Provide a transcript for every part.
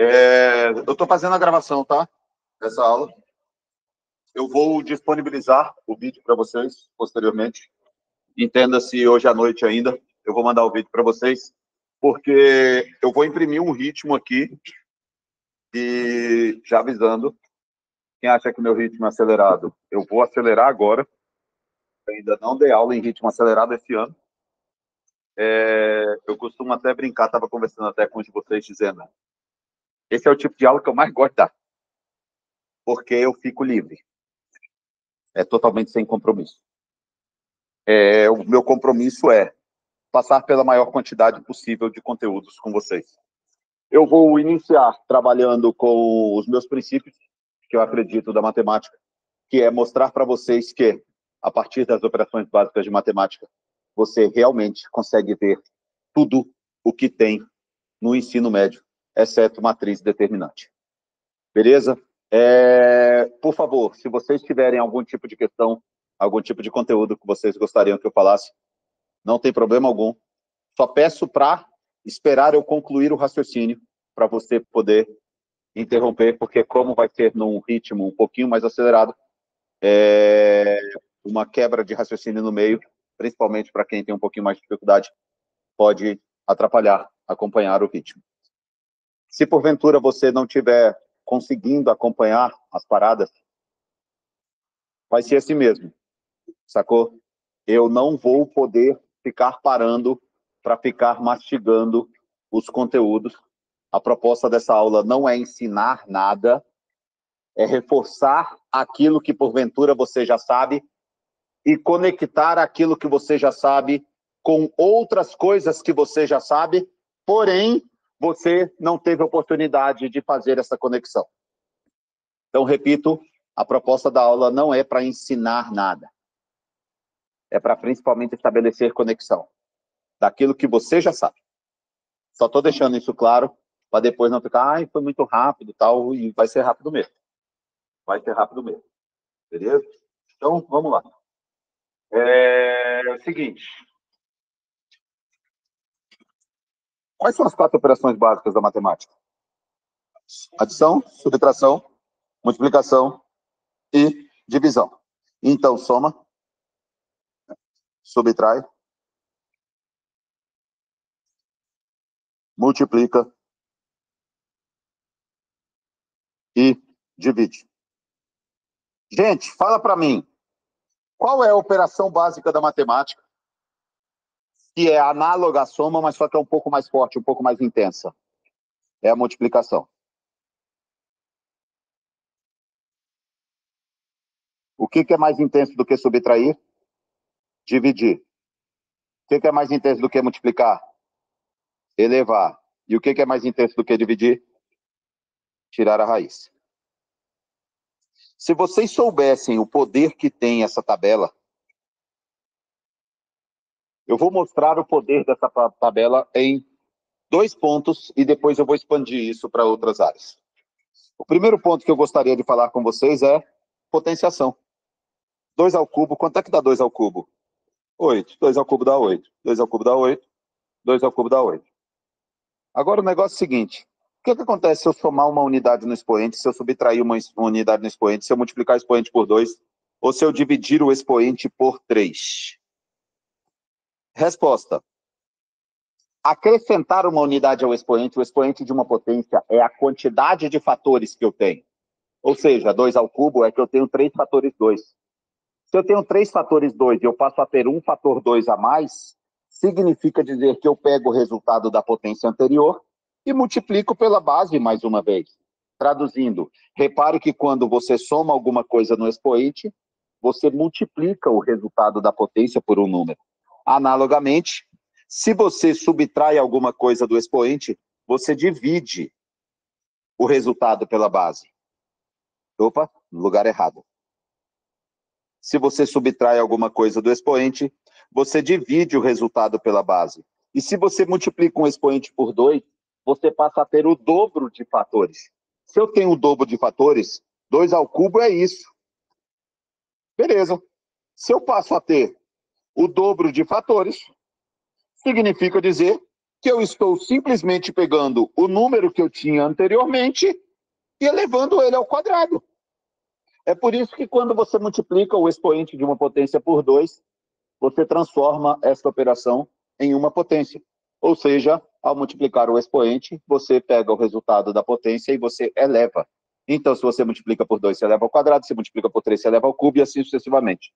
Eu estou fazendo a gravação, tá? Dessa aula. Eu vou disponibilizar o vídeo para vocês posteriormente. Entenda-se hoje à noite ainda. Eu vou mandar o vídeo para vocês, porque eu vou imprimir um ritmo aqui e já avisando. Quem acha que meu ritmo é acelerado, eu vou acelerar agora. Eu ainda não dei aula em ritmo acelerado esse ano. Eu costumo até brincar, estava conversando até com um de vocês, dizendo: esse é o tipo de aula que eu mais gosto de dar, porque eu fico livre. É totalmente sem compromisso. O meu compromisso é passar pela maior quantidade possível de conteúdos com vocês. Eu vou iniciar trabalhando com os meus princípios, que eu acredito da matemática, que é mostrar para vocês que, a partir das operações básicas de matemática, você realmente consegue ver tudo o que tem no ensino médio, exceto matriz determinante. Beleza? Por favor, se vocês tiverem algum tipo de questão, algum tipo de conteúdo que vocês gostariam que eu falasse, não tem problema algum. Só peço para esperar eu concluir o raciocínio, para você poder interromper, porque como vai ser num ritmo um pouquinho mais acelerado, uma quebra de raciocínio no meio, principalmente para quem tem um pouquinho mais de dificuldade, pode atrapalhar, acompanhar o ritmo. Se porventura você não estiver conseguindo acompanhar as paradas, vai ser assim mesmo, sacou? Eu não vou poder ficar parando para ficar mastigando os conteúdos. A proposta dessa aula não é ensinar nada, é reforçar aquilo que porventura você já sabe e conectar aquilo que você já sabe com outras coisas que você já sabe, porém, você não teve oportunidade de fazer essa conexão. Então, repito, a proposta da aula não é para ensinar nada. É para principalmente estabelecer conexão daquilo que você já sabe. Só estou deixando isso claro, para depois não ficar, foi muito rápido, tal, e vai ser rápido mesmo. Vai ser rápido mesmo. Beleza? Então, vamos lá. É o seguinte. Quais são as 4 operações básicas da matemática? Adição, subtração, multiplicação e divisão. Então, soma, subtrai, multiplica e divide. Gente, fala para mim, qual é a operação básica da matemática que é análoga à soma, mas só que é um pouco mais forte, um pouco mais intensa? É a multiplicação. O que é mais intenso do que subtrair? Dividir. O que é mais intenso do que multiplicar? Elevar. E o que é mais intenso do que dividir? Tirar a raiz. Se vocês soubessem o poder que tem essa tabela, eu vou mostrar o poder dessa tabela em 2 pontos e depois eu vou expandir isso para outras áreas. O primeiro ponto que eu gostaria de falar com vocês é potenciação. 2 ao cubo, quanto é que dá 2 ao cubo? 8. 2 ao cubo dá 8. 2 ao cubo dá 8. 2 ao cubo dá 8. Agora o negócio é o seguinte, o que acontece se eu somar uma unidade no expoente, se eu subtrair uma unidade no expoente, se eu multiplicar o expoente por 2, ou se eu dividir o expoente por 3? Resposta. Acrescentar uma unidade ao expoente, o expoente de uma potência é a quantidade de fatores que eu tenho. Ou seja, 2 ao cubo é que eu tenho 3 fatores 2. Se eu tenho 3 fatores 2 e eu passo a ter um fator 2 a mais, significa dizer que eu pego o resultado da potência anterior e multiplico pela base mais uma vez. Traduzindo, repare que quando você soma alguma coisa no expoente, você multiplica o resultado da potência por um número. Analogamente, se você subtrai alguma coisa do expoente, você divide o resultado pela base. Opa, no lugar errado. Se você subtrai alguma coisa do expoente, você divide o resultado pela base. E se você multiplica um expoente por 2, você passa a ter o dobro de fatores. Se eu tenho o dobro de fatores, 2 ao cubo é isso. Beleza. Se eu passo a ter o dobro de fatores, significa dizer que eu estou simplesmente pegando o número que eu tinha anteriormente e elevando ele ao quadrado. É por isso que quando você multiplica o expoente de uma potência por 2, você transforma essa operação em uma potência. Ou seja, ao multiplicar o expoente, você pega o resultado da potência e você eleva. Então, se você multiplica por 2, você eleva ao quadrado, se multiplica por 3, você eleva ao cubo, e assim sucessivamente.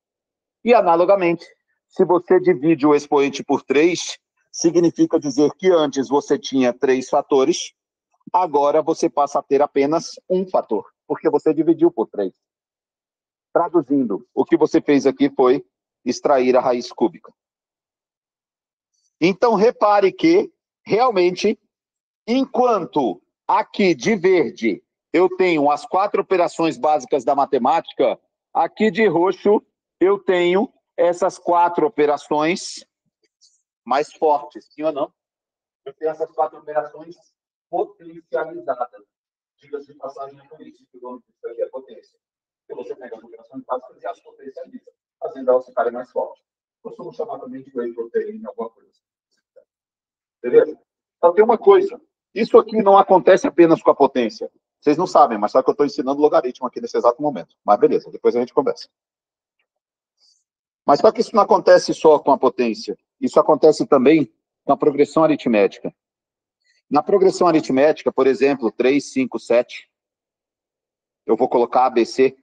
E, analogamente, se você divide o expoente por 3, significa dizer que antes você tinha 3 fatores, agora você passa a ter apenas um fator, porque você dividiu por 3. Traduzindo, o que você fez aqui foi extrair a raiz cúbica. Então, repare que, realmente, enquanto aqui de verde eu tenho as 4 operações básicas da matemática, aqui de roxo eu tenho essas 4 operações mais fortes, sim ou não? Eu tenho essas 4 operações potencializadas. Diga-se de passagem, é por isso que o nome disso aqui é potência. Porque você pega as operações básicas e as potencializa, fazendo elas ficarem mais fortes. Costumo chamar também de whey protein, alguma coisa assim. Beleza? Então tem uma coisa. Isso aqui não acontece apenas com a potência. Vocês não sabem, mas só que eu estou ensinando logaritmo aqui nesse exato momento. Mas beleza, depois a gente conversa. Mas só que isso não acontece só com a potência. Isso acontece também com a progressão aritmética. Na progressão aritmética, por exemplo, 3, 5, 7, eu vou colocar ABC.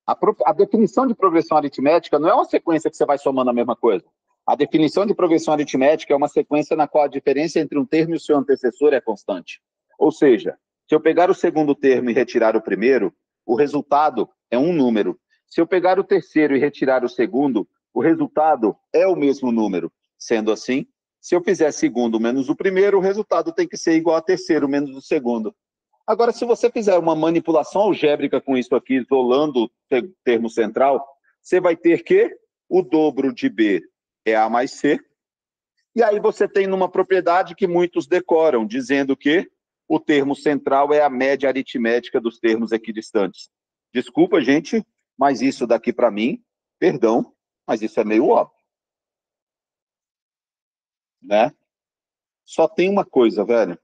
A definição de progressão aritmética não é uma sequência que você vai somando a mesma coisa. A definição de progressão aritmética é uma sequência na qual a diferença entre um termo e o seu antecessor é constante. Ou seja, se eu pegar o segundo termo e retirar o primeiro, o resultado é um número. Se eu pegar o terceiro e retirar o segundo, o resultado é o mesmo número. Sendo assim, se eu fizer segundo menos o primeiro, o resultado tem que ser igual a terceiro menos o segundo. Agora, se você fizer uma manipulação algébrica com isso aqui, isolando o termo central, você vai ter que o dobro de B é A mais C. E aí você tem numa propriedade que muitos decoram, dizendo que o termo central é a média aritmética dos termos equidistantes. Desculpa, gente, mas isso daqui para mim, perdão, mas isso é meio óbvio. Né? Só tem uma coisa, velho.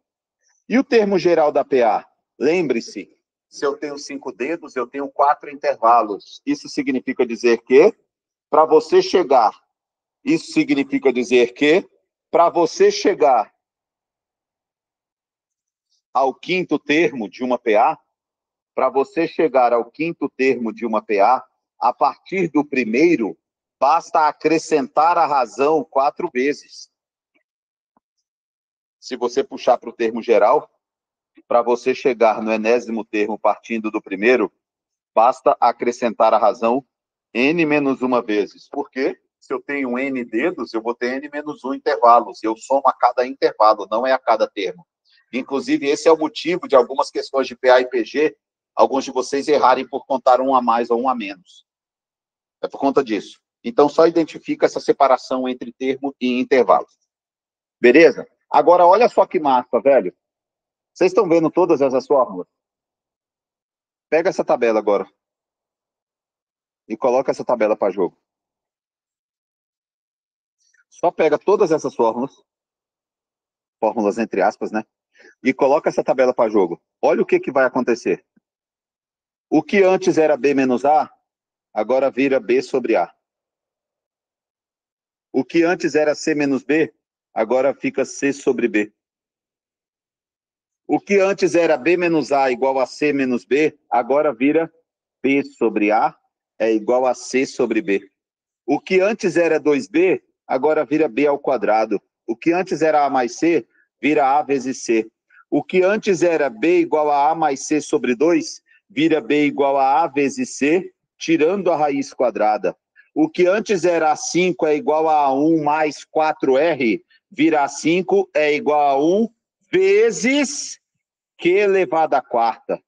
E o termo geral da PA? Lembre-se, se eu tenho 5 dedos, eu tenho 4 intervalos. Isso significa dizer que, para você chegar, para você chegar ao quinto termo de uma PA, a partir do primeiro, basta acrescentar a razão 4 vezes. Se você puxar para o termo geral, para você chegar no enésimo termo partindo do primeiro, basta acrescentar a razão n menos uma vezes. Por quê? Se eu tenho n dedos, eu vou ter n menos 1 intervalos. Eu somo a cada intervalo, não é a cada termo. Inclusive, esse é o motivo de algumas questões de PA e PG, alguns de vocês errarem por contar um a mais ou um a menos. É por conta disso. Então, só identifica essa separação entre termo e intervalo. Beleza? Agora, olha só que massa, velho. Vocês estão vendo todas essas fórmulas? Pega essa tabela agora. E coloca essa tabela para jogo. Só pega todas essas fórmulas entre aspas, né? E coloca essa tabela para jogo. Olha o que vai acontecer. O que antes era B menos A, agora vira B sobre A. O que antes era C menos B, agora fica C sobre B. O que antes era B menos A igual a C menos B, agora vira B sobre A é igual a C sobre B. O que antes era 2B, agora vira B ao quadrado. O que antes era A mais C, vira A vezes C. O que antes era B igual a A mais C sobre 2, vira B igual a A vezes C, tirando a raiz quadrada. O que antes era A5 é igual a 1 mais 4R, vira A5 é igual a 1 vezes Q elevado à quarta.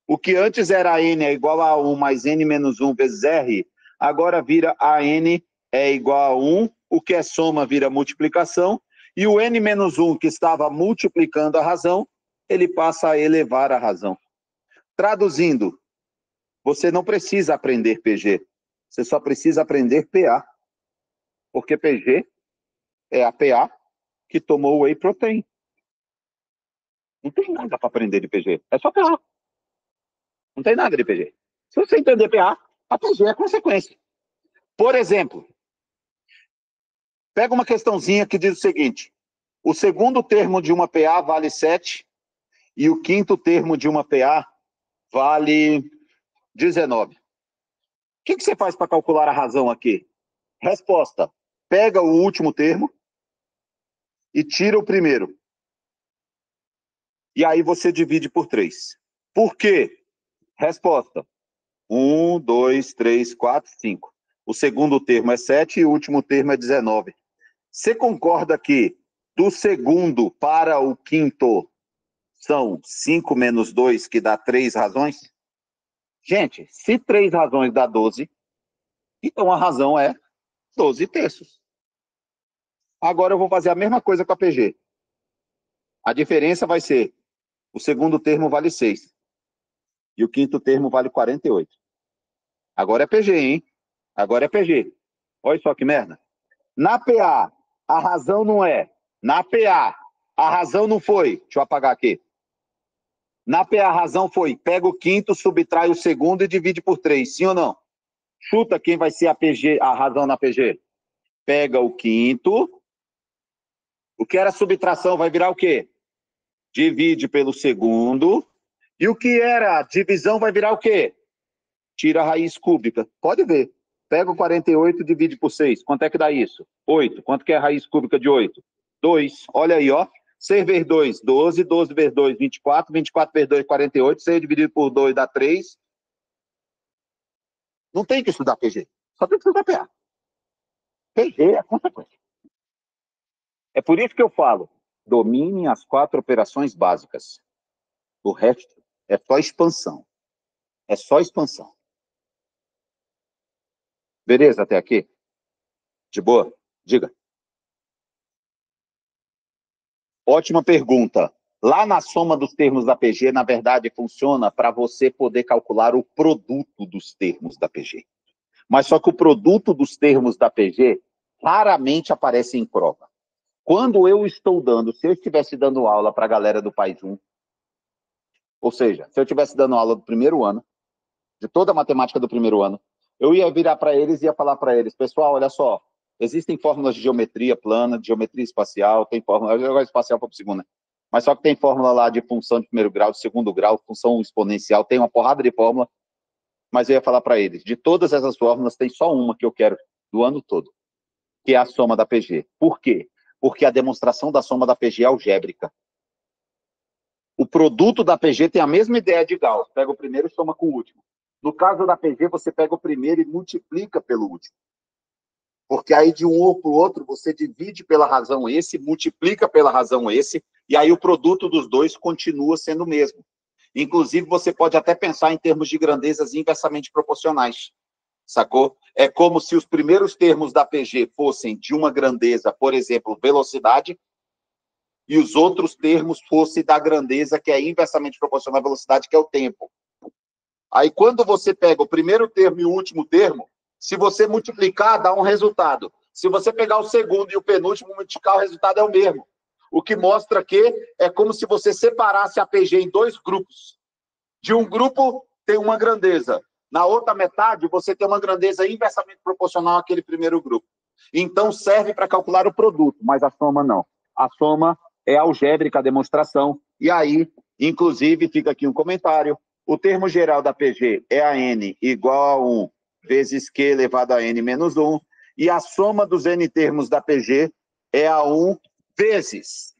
O que antes era N é igual a 1 mais N menos 1 vezes R, agora vira AN é igual a 1, o que é soma vira multiplicação, e o N menos 1 que estava multiplicando a razão, ele passa a elevar a razão. Traduzindo, você não precisa aprender PG, você só precisa aprender PA, porque PG é a PA que tomou whey protein. Não tem nada para aprender de PG. É só PA. Não tem nada de PG. Se você entender PA, a PG é consequência. Por exemplo, pega uma questãozinha que diz o seguinte: o segundo termo de uma PA vale 7 e o quinto termo de uma PA vale 19. O que você faz para calcular a razão aqui? Resposta: pega o último termo e tira o primeiro. E aí você divide por 3. Por quê? Resposta: 1, 2, 3, 4, 5. O segundo termo é 7 e o último termo é 19. Você concorda que do segundo para o quinto são 5 menos 2, que dá 3 razões? Gente, se 3 razões dá 12, então a razão é 12 terços. Agora eu vou fazer a mesma coisa com a PG. A diferença vai ser: o segundo termo vale 6 e o quinto termo vale 48. Agora é PG, hein? Agora é PG. Olha só que merda. Na PA, a razão não é. Na PA, a razão não foi. Deixa eu apagar aqui. Na PA, a razão foi: pega o quinto, subtrai o segundo e divide por 3. Sim ou não? Chuta quem vai ser a PG, a razão na PG. Pega o quinto. O que era subtração vai virar o quê? Divide pelo segundo. E o que era divisão vai virar o quê? Tira a raiz cúbica. Pode ver. Pega o 48 e divide por 6. Quanto é que dá isso? 8. Quanto que é a raiz cúbica de 8? 2. Olha aí, ó. 6 vezes 2, 12. 12 vezes 2, 24. 24 vezes 2, 48. 6 dividido por 2 dá 3. Não tem que estudar PG. Só tem que estudar PA. PG é a consequência. É por isso que eu falo: domine as 4 operações básicas. O resto é só expansão. É só expansão. Beleza até aqui? De boa? Diga. Ótima pergunta. Lá na soma dos termos da PG, na verdade, funciona para você poder calcular o produto dos termos da PG. Mas só que o produto dos termos da PG raramente aparece em prova. Quando eu estou dando, se eu estivesse dando aula para a galera do País 1, ou seja, se eu estivesse dando aula do primeiro ano, de toda a matemática do primeiro ano, eu ia virar para eles e ia falar para eles: pessoal, olha só, existem fórmulas de geometria plana, de geometria espacial, tem fórmula, agora espacial para o segundo, né? Mas só que tem fórmula lá de função de primeiro grau, de segundo grau, função exponencial, tem uma porrada de fórmula, mas eu ia falar para eles: de todas essas fórmulas, tem só uma que eu quero do ano todo, que é a soma da PG. Por quê? Porque a demonstração da soma da PG é algébrica. O produto da PG tem a mesma ideia de Gauss. Pega o primeiro e soma com o último. No caso da PG, você pega o primeiro e multiplica pelo último. Porque aí de um ou para o outro, você divide pela razão esse, multiplica pela razão esse, e aí o produto dos dois continua sendo o mesmo. Inclusive, você pode até pensar em termos de grandezas inversamente proporcionais. Sacou? É como se os primeiros termos da PG fossem de uma grandeza, por exemplo, velocidade, e os outros termos fossem da grandeza que é inversamente proporcional à velocidade, que é o tempo. Aí, quando você pega o primeiro termo e o último termo, se você multiplicar, dá um resultado. Se você pegar o segundo e o penúltimo, multiplicar, o resultado é o mesmo. O que mostra que é como se você separasse a PG em 2 grupos. De um grupo tem uma grandeza. Na outra metade, você tem uma grandeza inversamente proporcional àquele primeiro grupo. Então, serve para calcular o produto, mas a soma não. A soma é algébrica a demonstração. E aí, inclusive, fica aqui um comentário: o termo geral da PG é a n igual a 1 vezes q elevado a n menos 1, e a soma dos n termos da PG é a 1 vezes.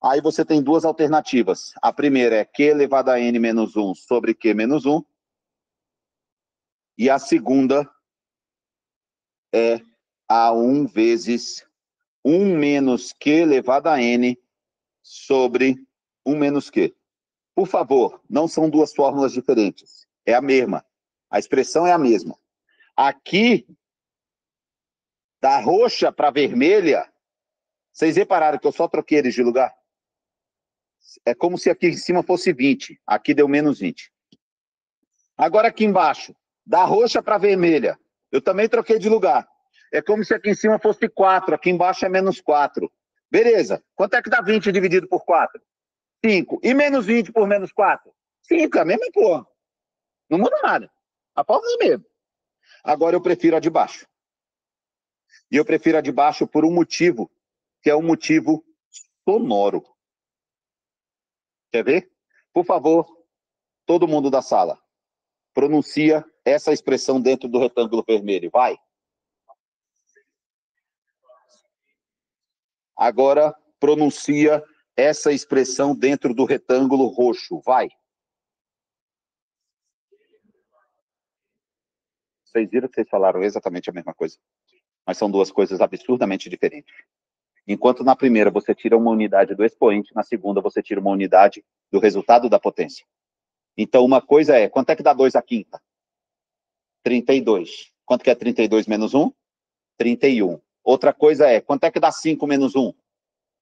Aí você tem 2 alternativas. A primeira é q elevado a n menos 1 sobre q menos 1. E a segunda é a 1 vezes 1 menos q elevado a n sobre 1 menos q. Por favor, não são 2 fórmulas diferentes. É a mesma. A expressão é a mesma. Aqui, da roxa para vermelha, vocês repararam que eu só troquei eles de lugar? É como se aqui em cima fosse 20. Aqui deu menos 20. Agora aqui embaixo, da roxa para vermelha, eu também troquei de lugar. É como se aqui em cima fosse 4, aqui embaixo é menos 4. Beleza. Quanto é que dá 20 dividido por 4? 5. E menos 20 por menos 4? 5, a mesma porra. Não muda nada. A fórmula é a mesma. Agora eu prefiro a de baixo. E eu prefiro a de baixo por um motivo, que é um motivo sonoro. Quer ver? Por favor, todo mundo da sala, pronuncia essa expressão dentro do retângulo vermelho. Vai. Agora, pronuncia essa expressão dentro do retângulo roxo. Vai. Vocês viram que vocês falaram exatamente a mesma coisa. Mas são duas coisas absurdamente diferentes. Enquanto na primeira você tira uma unidade do expoente, na segunda você tira uma unidade do resultado da potência. Então, uma coisa é, quanto é que dá 2 à quinta? 32. Quanto que é 32 menos 1? 31. Outra coisa é, quanto é que dá 5 menos 1?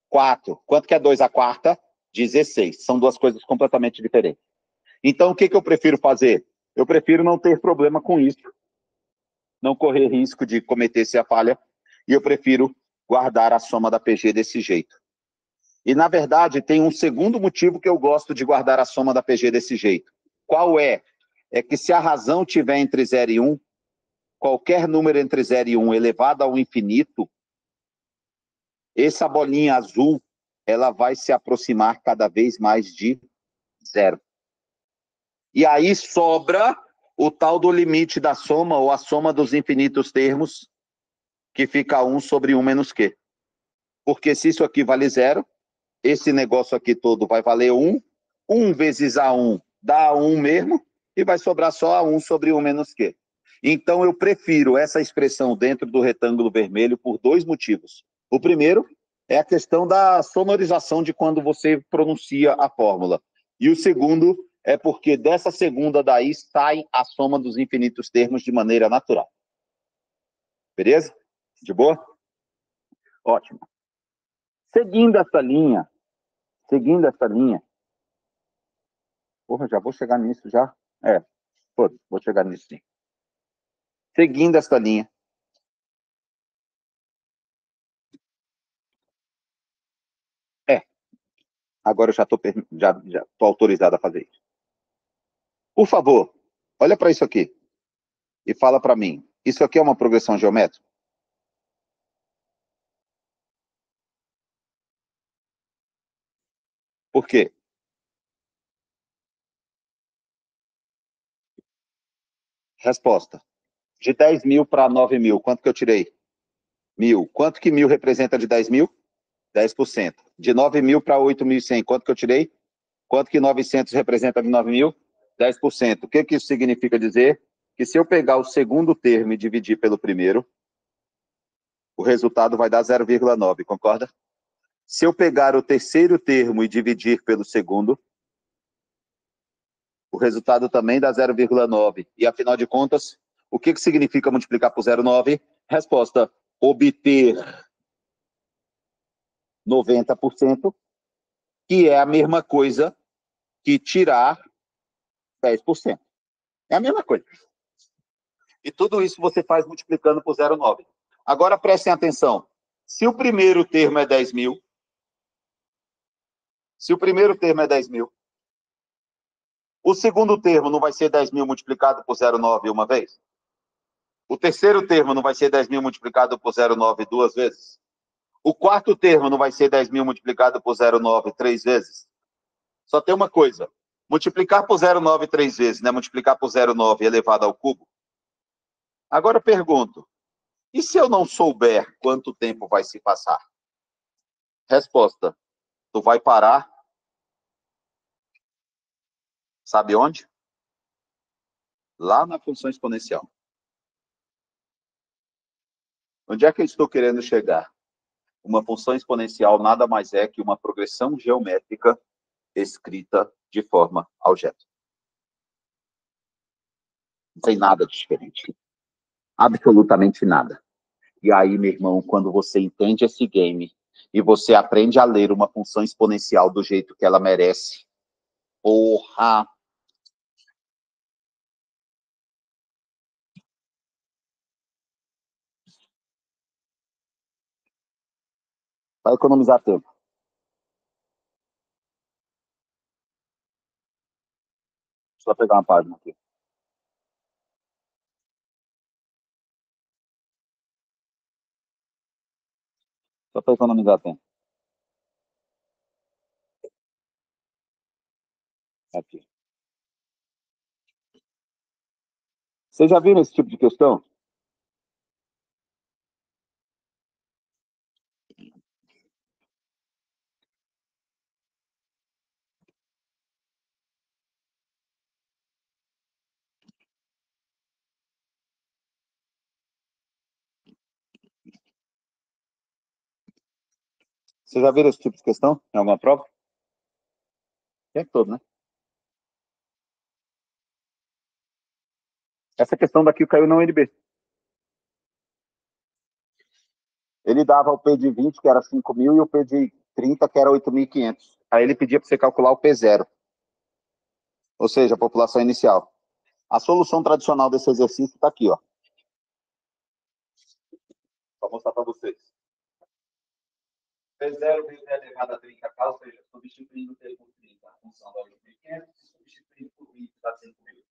4. Quanto que é 2 à quarta? 16. São duas coisas completamente diferentes. Então, o que eu prefiro fazer? Eu prefiro não ter problema com isso, não correr risco de cometer essa falha, e eu prefiro guardar a soma da PG desse jeito. E, na verdade, tem um segundo motivo que eu gosto de guardar a soma da PG desse jeito. Qual é? É que se a razão tiver entre 0 e 1, qualquer número entre 0 e 1 elevado ao infinito, essa bolinha azul, ela vai se aproximar cada vez mais de 0. E aí sobra o tal do limite da soma, ou a soma dos infinitos termos, que fica 1 sobre 1 menos Q. Porque se isso aqui vale 0, esse negócio aqui todo vai valer 1, 1 vezes A1 dá 1 mesmo, e vai sobrar só A1 sobre 1 menos Q. Então, eu prefiro essa expressão dentro do retângulo vermelho por dois motivos. O primeiro é a questão da sonorização de quando você pronuncia a fórmula. E o segundo é porque dessa segunda daí sai a soma dos infinitos termos de maneira natural. Beleza? De boa? Ótimo. Seguindo essa linha, porra, já vou chegar nisso já? Vou chegar nisso sim. Seguindo essa linha, agora eu já tô autorizado a fazer isso. Por favor, olha para isso aqui e fala para mim, isso aqui é uma progressão geométrica? Por quê? Resposta. De 10 mil para 9 mil, quanto que eu tirei? 1.000. Quanto que 1.000 representa de 10 mil? 10%. De 9 mil para 8.100, quanto que eu tirei? Quanto que 900 representa de 9 mil? 10%. O que que isso significa dizer? Que se eu pegar o segundo termo e dividir pelo primeiro, o resultado vai dar 0,9, concorda? Se eu pegar o terceiro termo e dividir pelo segundo, o resultado também dá 0,9. E, afinal de contas, o que significa multiplicar por 0,9? Resposta, obter 90%, que é a mesma coisa que tirar 10%. É a mesma coisa. E tudo isso você faz multiplicando por 0,9. Agora, prestem atenção. Se o primeiro termo é 10 mil, o segundo termo não vai ser 10 mil multiplicado por 0,9 uma vez? O terceiro termo não vai ser 10 mil multiplicado por 0,9 duas vezes? O quarto termo não vai ser 10 mil multiplicado por 0,9 três vezes? Só tem uma coisa. Multiplicar por 0,9 três vezes, né? Multiplicar por 0,9 elevado ao cubo. Agora eu pergunto, e se eu não souber quanto tempo vai se passar? Resposta, tu vai parar, sabe onde? Lá na função exponencial. Onde é que eu estou querendo chegar? Uma função exponencial nada mais é que uma progressão geométrica escrita de forma algébrica. Não tem nada de diferente. Absolutamente nada. E aí, meu irmão, quando você entende esse game e você aprende a ler uma função exponencial do jeito que ela merece, porra! Vai economizar tempo. Deixa eu pegar uma página aqui. Só para economizar tempo. Aqui. Vocês já viram esse tipo de questão? Vocês já viram esse tipo de questão em alguma prova? O tempo todo, né? Essa questão daqui caiu na UNB. Ele dava o P de 20, que era 5.000, e o P de 30, que era 8.500. Aí ele pedia para você calcular o P0, ou seja, a população inicial. A solução tradicional desse exercício está aqui, ó. Vou mostrar para vocês. P0 vezes E elevado a 30k, ou seja, substituindo o T por 30, a função da 8.500, e substituindo por 20, dá 5.000.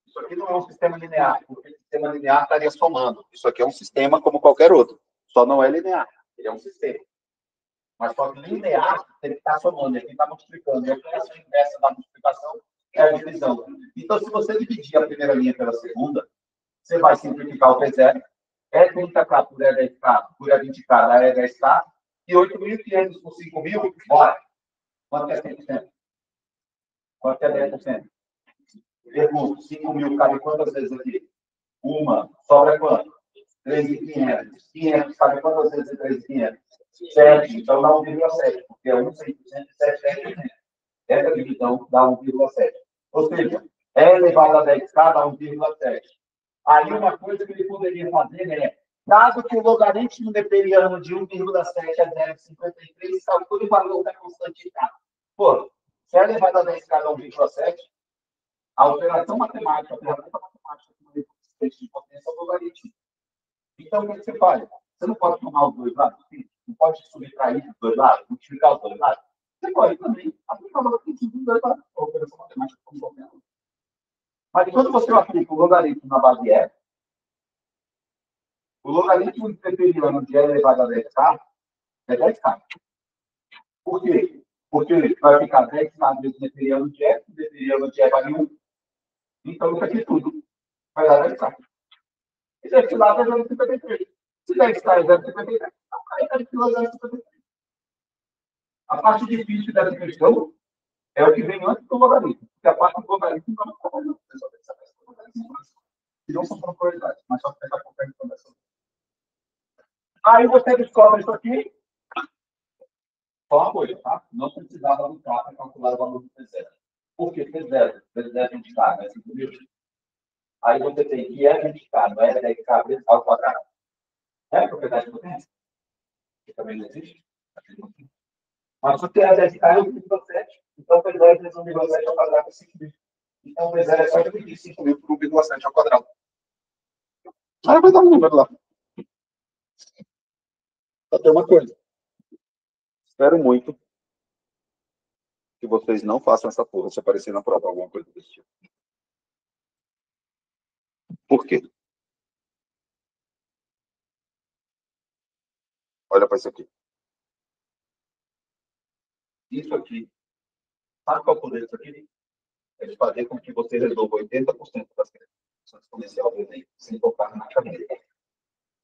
Isso aqui não é um sistema linear, porque o sistema linear estaria somando. Isso aqui é um sistema como qualquer outro, só não é linear, ele é um sistema. Mas só que linear, ele está somando, aqui está multiplicando. E a operação inversa da multiplicação é a divisão. Então, se você dividir a primeira linha pela segunda, você vai simplificar o P0, é 30k por E10k, por E20k dá E10k, e 8.500 por 5.000, bora. Quanto é 100%? Quanto é 10%? Pergunto, 5.000 cabe quantas vezes aqui? Uma. Sobra quanto? 3.500. 500 cabe quantas vezes em 3.500? 7. Então dá 1,7, porque é 1 100% e 7 é 10%. Essa divisão dá 1,7. Ou seja, E elevado a 10k dá 1,7. Aí uma coisa que ele poderia fazer é, dado que o logaritmo neperiano de 1,7 a 0,53, calcule o valor da constante k. Pô, se é elevado a 10k dá 1,7, a operação matemática, a ferramenta matemática de potência é o logaritmo. Então, o que você faz? Você não pode tomar os dois lados? Sim. Não pode subtrair os dois lados? Multiplicar os dois lados? Você pode também aplicar o logaritmo dos dois lados. A operação matemática como qualquer outra. Mas quando você aplica o logaritmo na base E, o logaritmo neperiano de E elevado a 10k é 10k. Por quê? Porque vai ficar 10k vezes o neperiano de E, o neperiano de E vale 1. Então, isso aqui tudo vai dar 10k. E desse lado é 0,53. Se 10k é 0,53, então cai 10 kg é 0,53. A parte difícil dessa questão é o que vem antes do logaritmo. Porque a parte do logaritmo não é uma que não são probabilidades, mas só pegar qualquer informação. Aí você descobre isso aqui. Só uma coisa, tá? Não precisava lutar para calcular o valor do P0. Por que P0? P0 é 20k, né? 5.000. Aí você tem que é 20k, não é 10k vezes ao quadrado. É propriedade de potência? Que também não existe. Mas o T é 10k é 1,7. Então, P0 vezes 1,7 ao quadrado é 5.000. Então, P0 é só dividir 5.000 por 1,7 ao quadrado. Aí vai dar um número lá. Só tem uma coisa. Espero muito que vocês não façam essa porra se aparecer na prova alguma coisa desse tipo. Por quê? Olha para isso aqui. Isso aqui. Sabe qual é o poder disso aqui? É de fazer com que você resolva 80% das questões exponencial do Enem, sem tocar na cadeira.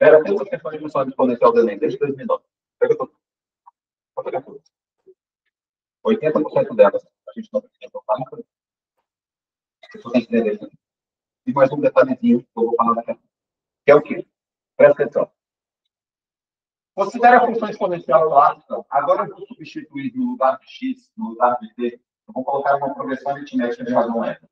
Era todas as questões de função exponencial do Enem, desde 2009. Pega tudo. Vou pegar tudo. 80% delas, a gente não precisa tocar na cadeira. Você tem que entender isso. E mais um detalhezinho que eu vou falar daqui a pouco. Que é o quê? Presta atenção. Considera a função exponencial clássica. Agora eu vou substituir no lugar de x, no lugar de t, eu vou colocar uma progressão aritmética de razão R.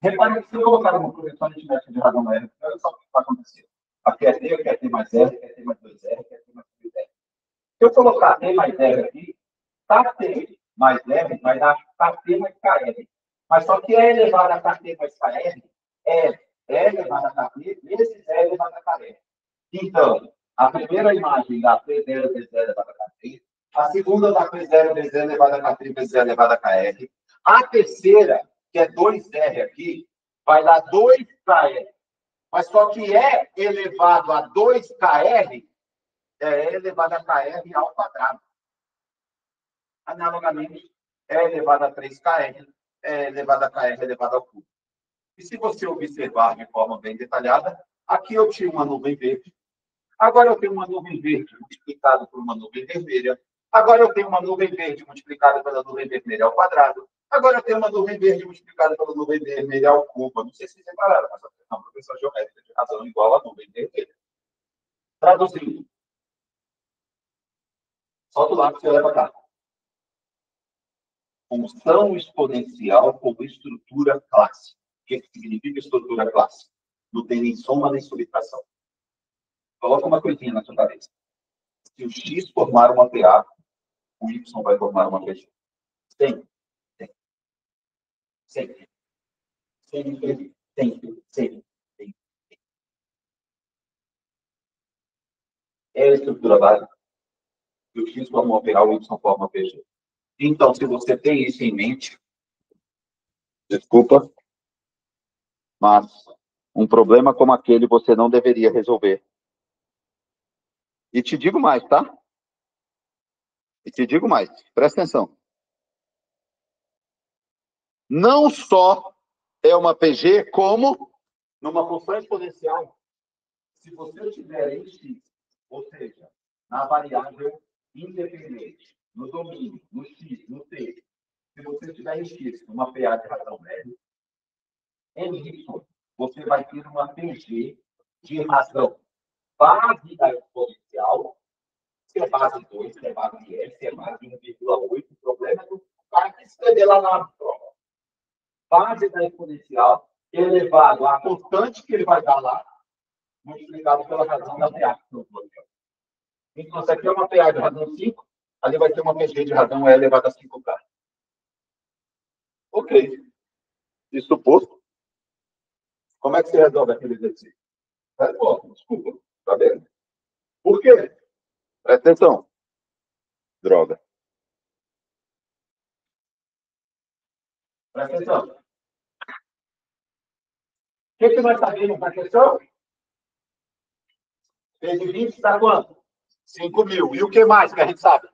Repare que se eu colocar uma progressão aritmética de razão R, olha só o que vai acontecer. Aqui é t, aqui é t mais r, aqui é t mais 2r, aqui é t mais 3r. Se eu colocar t mais r aqui, tá t mais r vai dar t mais kr. Mas só que é elevado a t mais kr é elevado a kt vezes é elevado a kr. Então, A primeira imagem dá P0 vezes E elevado a K3. A segunda dá P0 vezes E elevado a K3 vezes E elevado a KR. A terceira, que é 2R aqui, vai dar 2KR. Mas só que E elevado a 2KR é E elevado a KR ao quadrado. Analogamente, E elevado a 3KR é elevado a KR elevado ao cubo. E se você observar de forma bem detalhada, aqui eu tinha uma nuvem verde. Agora eu tenho uma nuvem verde multiplicada por uma nuvem vermelha. Agora eu tenho uma nuvem verde multiplicada pela nuvem vermelha ao quadrado. Agora eu tenho uma nuvem verde multiplicada pela nuvem vermelha ao cubo. Não sei se vocês separaram, mas é uma proporção geométrica de razão igual à nuvem vermelha. Traduzindo. Solta o lápis e olha para cá. Função exponencial como estrutura clássica. O que significa estrutura clássica? Não tem nem soma nem subtração. Coloca uma coisinha na sua cabeça. Se o x formar uma PA, o y vai formar uma PG. Sempre. Sempre. Sempre. Sempre. Sempre. É a estrutura básica. Se o x forma uma PA, o y forma uma PG. Então, se você tem isso em mente, desculpa, mas um problema como aquele você não deveria resolver. E te digo mais, tá? E te digo mais, presta atenção. Não só é uma PG, como numa função exponencial, se você tiver em x, ou seja, na variável independente, no domínio, no x, no t, se você tiver em x uma PA de razão média, em y, você vai ter uma PG de razão base da exponencial, se é base 2, se é base S, se é base 1,8, o problema é do cara que escrever lá na prova. Base da exponencial elevado à constante que ele vai dar lá, multiplicado pela razão da PA. Então, se aqui é uma PA de razão 5, ali vai ter uma PG de razão E elevado a 5K. Ok. Isso posto, como é que você resolve aquele exercício? Resposta, desculpa. Tá vendo? Por quê? Presta atenção. Droga. Presta atenção. O que nós sabemos na questão? P de 20 está quanto? 5.000. E o que mais que a gente sabe?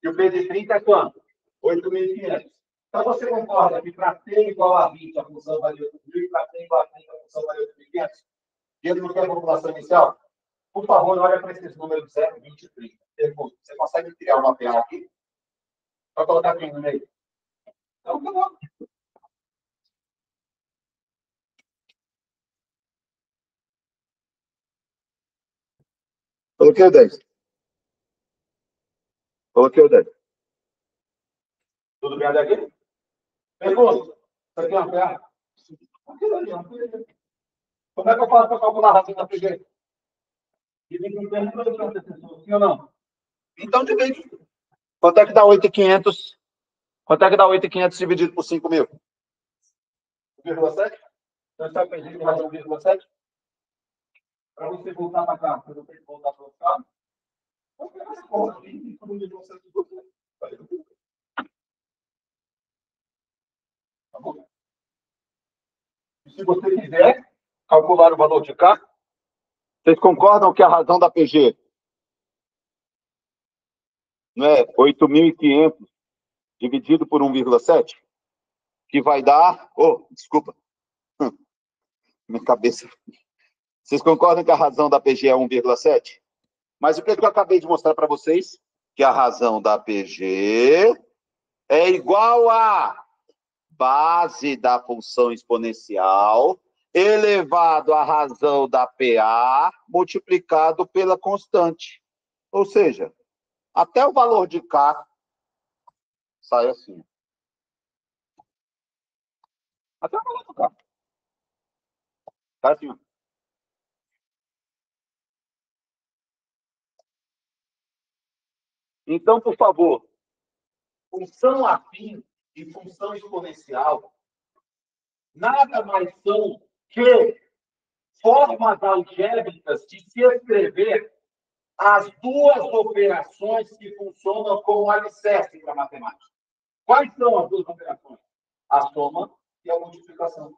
E o P de 30 é quanto? 8.500. Então, você concorda que para T igual a 20, a função valia 8.000, e para T igual a 30, a função valia 8.500? E ele não tem a população inicial? Por favor, olha para esses números 0, 20 e 30. Pergunta, você consegue criar uma PA aqui? Vai colocar aqui no meio? Então, tá bom. Coloquei o 10. Coloquei o 10. Tudo bem aqui? Pergunta. Isso aqui é uma PA? Como é que eu faço para calcular a razão da PG? Divide em termos de produção, sim ou não? Então, divide. Quanto é que dá 8.500? Quanto é que dá 8.500 dividido por 5.000? 1,7? Então, está perdido de razão 1,7? Para você voltar para cá, você não tem que voltar para o outro lado? Vamos pegar essa porra ali e todo mundo você. Tá bom? E se você quiser calcular o valor de K, vocês concordam que a razão da PG não é 8.500 dividido por 1,7? Que vai dar... Oh, desculpa. Minha cabeça... Vocês concordam que a razão da PG é 1,7? Mas o que eu acabei de mostrar para vocês? Que a razão da PG é igual a base da função exponencial elevado à razão da PA multiplicado pela constante. Ou seja, até o valor de K sai assim. Até o valor do K. Sai assim. Então, por favor, função afim e função exponencial nada mais são que formas algébricas de se escrever as duas operações que funcionam como alicerce para a matemática. Quais são as duas operações? A soma e a multiplicação.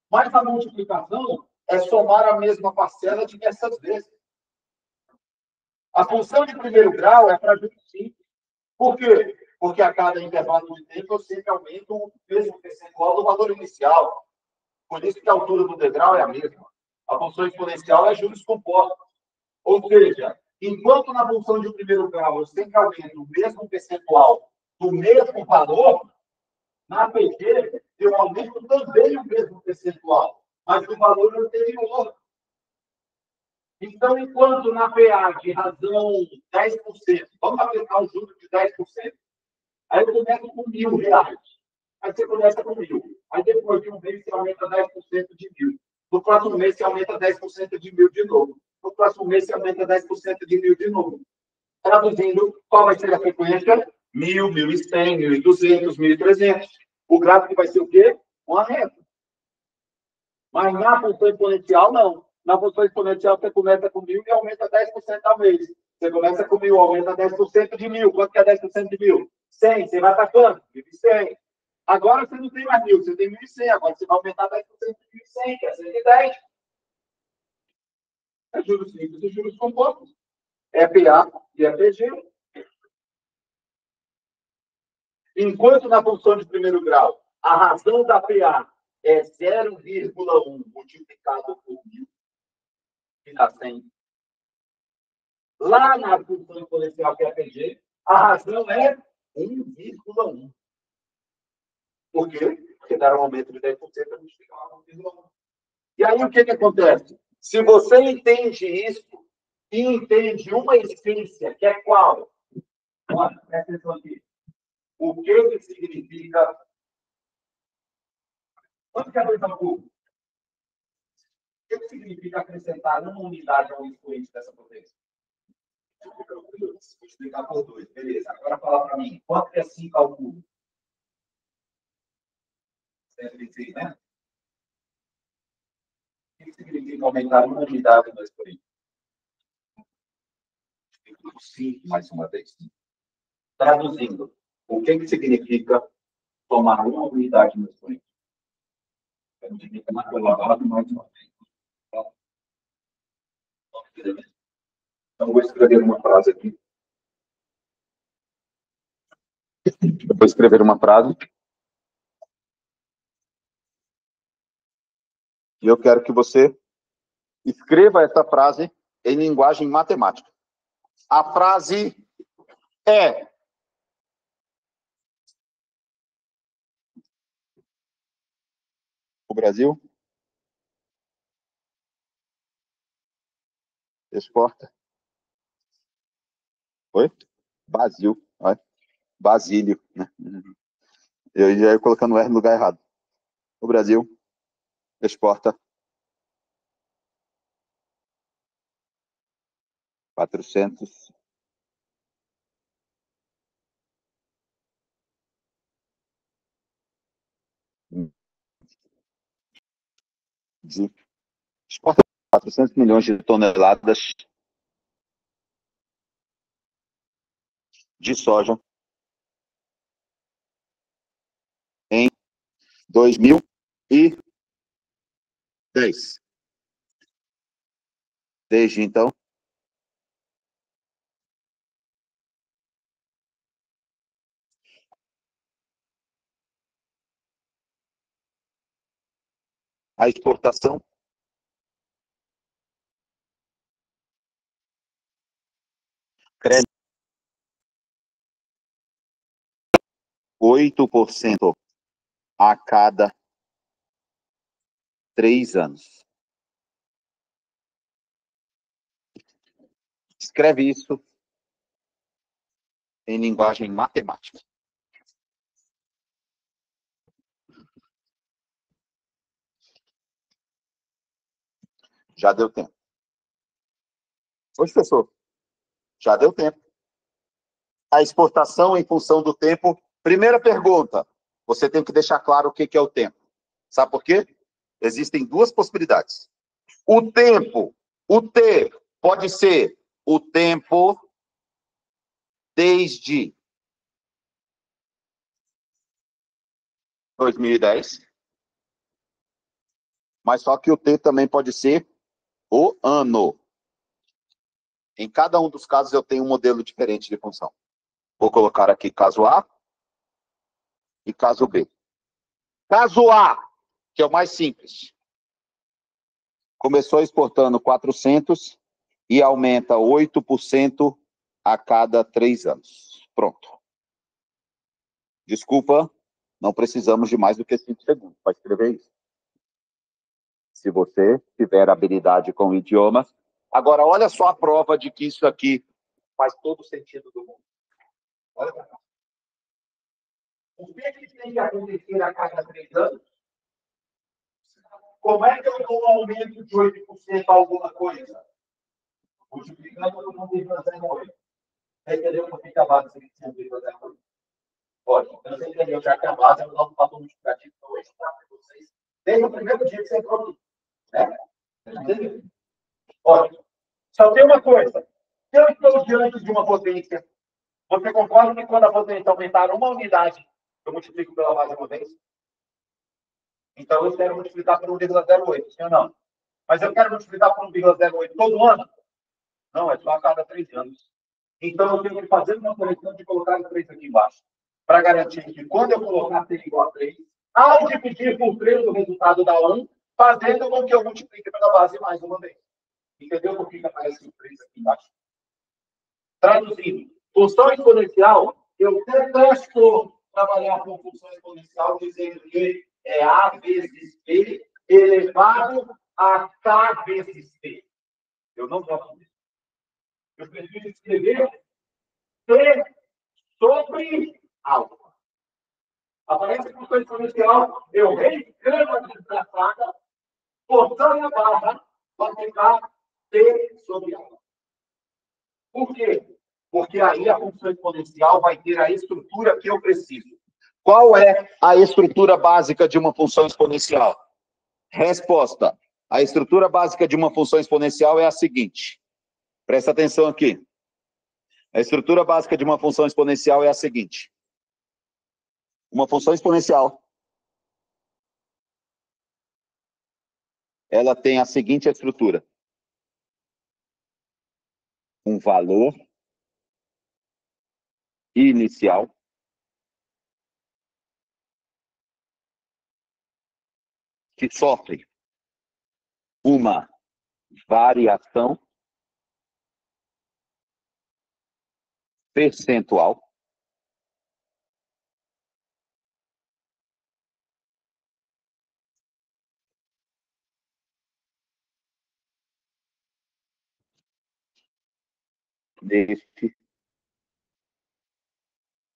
Mas a multiplicação é somar a mesma parcela diversas vezes. A função de primeiro grau é para juros simples. Por quê? Porque a cada intervalo de tempo eu sempre aumento o mesmo percentual do valor inicial. Por isso que a altura do degrau é a mesma. A função exponencial é juros compostos. Ou seja, enquanto na função de primeiro grau eu sempre aumento o mesmo percentual do mesmo valor, na PG eu aumento também o mesmo percentual, mas do valor anterior. Então, enquanto na PA de razão 10%, vamos aplicar um juro de 10%. Aí eu começo com R$1.000. Aí você começa com 1.000. Aí depois de um mês você aumenta 10% de 1.000. No próximo mês você aumenta 10% de 1.000 de novo. No próximo mês você aumenta 10% de 1.000 de novo. Traduzindo, qual vai ser a frequência? 1.000, 1.100, 1.200, 1.300. O gráfico vai ser o quê? Uma reta. Mas na função exponencial, não. Na função exponencial, você começa com 1.000 e aumenta 10% ao mês. Você começa com 1.000, aumenta 10% de 1.000. Quanto que é 10% de 1.000? 100. Você vai para quanto? 1.100. Agora você não tem mais 1.000, você tem 1.100. Agora você vai aumentar 10% de 1.100, que é 110. É juros simples e juros compostos. É PA e é PG. Enquanto na função de primeiro grau, a razão da PA é 0,1 multiplicado por 1.000, que dá 100. Lá na função exponencial, que é a PG, a razão é 1,1. Por quê? Porque dá um aumento de 10%, a gente fica lá no 1,1. E aí, o que acontece? Se você entende isso e entende uma essência, que é qual? Olha, presta atenção aqui. O que significa... Quanto que é 2 ao cubo? O que significa acrescentar uma unidade ao expoente dessa potência? Vou explicar por 2. Beleza. Agora fala para mim. Quanto é 5 ao cubo? 126, né? O que significa aumentar uma unidade no expoente? 5 mais uma vez. Traduzindo, o que significa tomar uma unidade no expoente? Significa mais elevado mais uma vez. Então, vou escrever uma frase aqui. Eu vou escrever uma frase. E eu quero que você escreva essa frase em linguagem matemática. A frase é: o Brasil exporta. Oi? Basil. Basílio, né? Eu já ia colocando o R no lugar errado. O Brasil exporta 400 exporta 400 milhões de toneladas de soja em 2010. Desde então, a exportação cresce 8% a cada 3 anos. Escreve isso em linguagem matemática. Já deu tempo. Oi, professor. Já deu tempo. A exportação em função do tempo. Primeira pergunta. Você tem que deixar claro o que é o tempo. Sabe por quê? Existem duas possibilidades. O tempo, o T, pode ser o tempo desde 2010, mas só que o T também pode ser o ano. Em cada um dos casos eu tenho um modelo diferente de função. Vou colocar aqui caso A e caso B. Caso A, que é o mais simples. Começou exportando 400 e aumenta 8% a cada 3 anos. Pronto. Desculpa, não precisamos de mais do que 5 segundos para escrever isso. Se você tiver habilidade com idiomas. Agora, olha só a prova de que isso aqui faz todo o sentido do mundo. Olha para cá. O que tem que acontecer a cada 3 anos? Como é que eu dou um aumento de 8% a alguma coisa? Multiplicando por 1,08. Você entendeu por que a base seria 1,08? Pode. Então, você entendeu já que a base é o nosso fator multiplicativo. Então, hoje está para vocês. Desde o primeiro dia que você entrou aqui. Entendeu? Olha, só tem uma coisa. Se eu estou diante de uma potência, você concorda que quando a potência aumentar uma unidade, eu multiplico pela base uma vez? Então, eu quero multiplicar por 1,08, sim ou não? Mas eu quero multiplicar por 1,08 todo ano? Não, é só a cada 3 anos. Então, eu tenho que fazer uma correção de colocar o 3 aqui embaixo. Para garantir que quando eu colocar t igual a 3, ao dividir por 3 o resultado dá 1, fazendo com que eu multiplique pela base mais uma vez. Entendeu por que aparece o 3 aqui embaixo? Traduzindo, função exponencial, eu detesto trabalhar com função exponencial dizendo que é A vezes B elevado a K vezes B. Eu não gosto disso. Eu prefiro escrever T sobre alfa. Aparece função exponencial, eu reescrevo a desgraçada, forçando a barra para ficar T sobre alfa. Por quê? Porque aí a função exponencial vai ter a estrutura que eu preciso. Qual é a estrutura básica de uma função exponencial? Resposta. A estrutura básica de uma função exponencial é a seguinte. Presta atenção aqui. A estrutura básica de uma função exponencial é a seguinte. Uma função exponencial, ela tem a seguinte estrutura. Um valor inicial que sofre uma variação percentual deste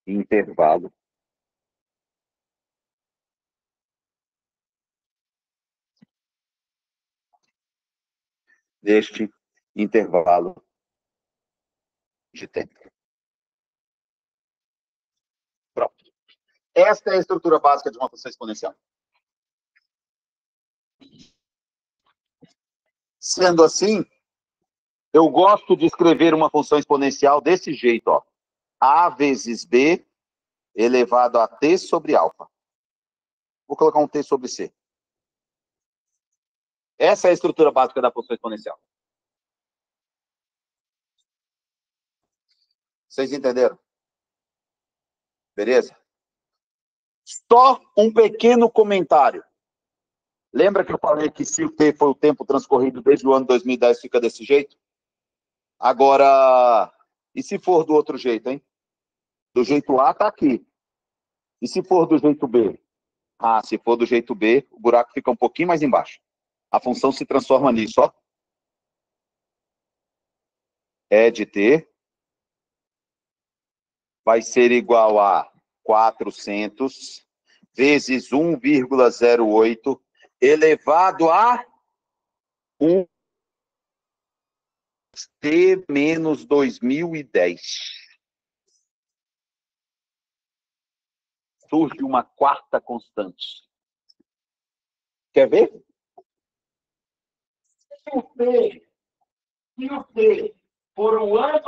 intervalo de tempo. Pronto. Esta é a estrutura básica de uma função exponencial. Sendo assim, eu gosto de escrever uma função exponencial desse jeito, ó. A vezes B elevado a T sobre alfa. Vou colocar um T sobre C. Essa é a estrutura básica da função exponencial. Vocês entenderam? Beleza? Só um pequeno comentário. Lembra que eu falei que se o T foi o tempo transcorrido desde o ano 2010, fica desse jeito? Agora, e se for do outro jeito, hein? Do jeito A, tá aqui. E se for do jeito B? Ah, se for do jeito B, o buraco fica um pouquinho mais embaixo. A função se transforma nisso, ó. É de T vai ser igual a 400 vezes 1,08 elevado a 1 T menos 2010. Surge uma quarta constante. Quer ver? Se o T por um ano,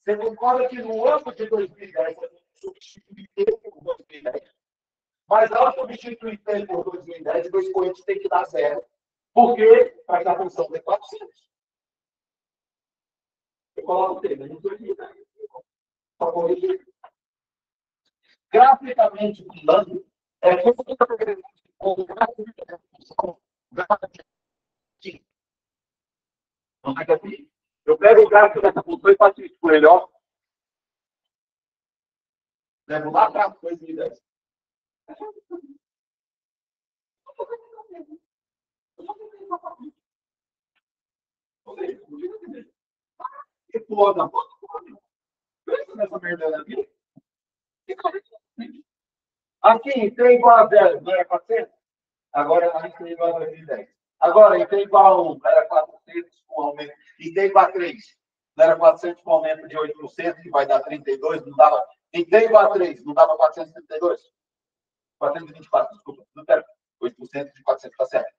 você concorda que no ano de 2010 você substituir ele por 2010, mas ao substituir ele por 2010, o expoente tem que dar zero. Por quê? Para que a função dê 400. Eu coloco o termo, não estou só corrigir. Graficamente falando, é como que eu pego o gráfico dessa função e faço isso com ele, ó. Levo lá para 2010. E foda, pensa nessa merda aqui. Aqui, em T igual a 0, não era 400? Agora, a T igual a 2010. Agora, em T igual a 1, era 400 com aumento. Em T igual a 3, não era 400 com aumento de 8%, que vai dar 32, não dava. Em T igual a 3, não dava 432? 424, desculpa. Não quero. 8% de 400, tá certo.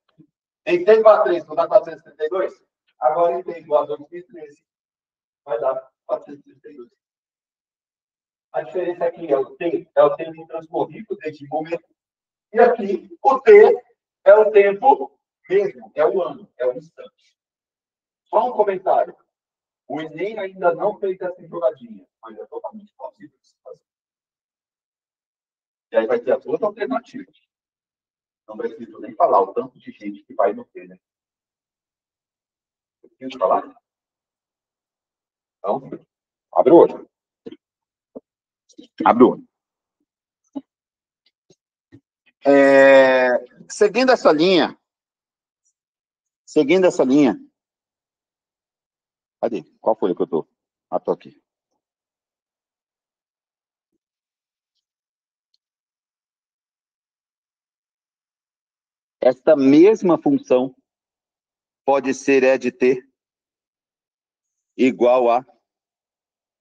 Em T igual a 3, não dá 432? Agora, em T igual a 2013, vai dar 432. A diferença aqui é o tempo transcorrido desse momento. E aqui, o T é o tempo mesmo, é o ano, é o instante. Só um comentário. O Enem ainda não fez essa jogadinha, mas é totalmente possível de se fazer. E aí vai ter as duas alternativas. Não preciso nem falar o tanto de gente que vai no T, né? Preciso falar? Então, abre o olho. Abre o olho. Seguindo essa linha. Cadê? Qual folha que eu tô? Ah, tô aqui. Esta mesma função pode ser E de T igual a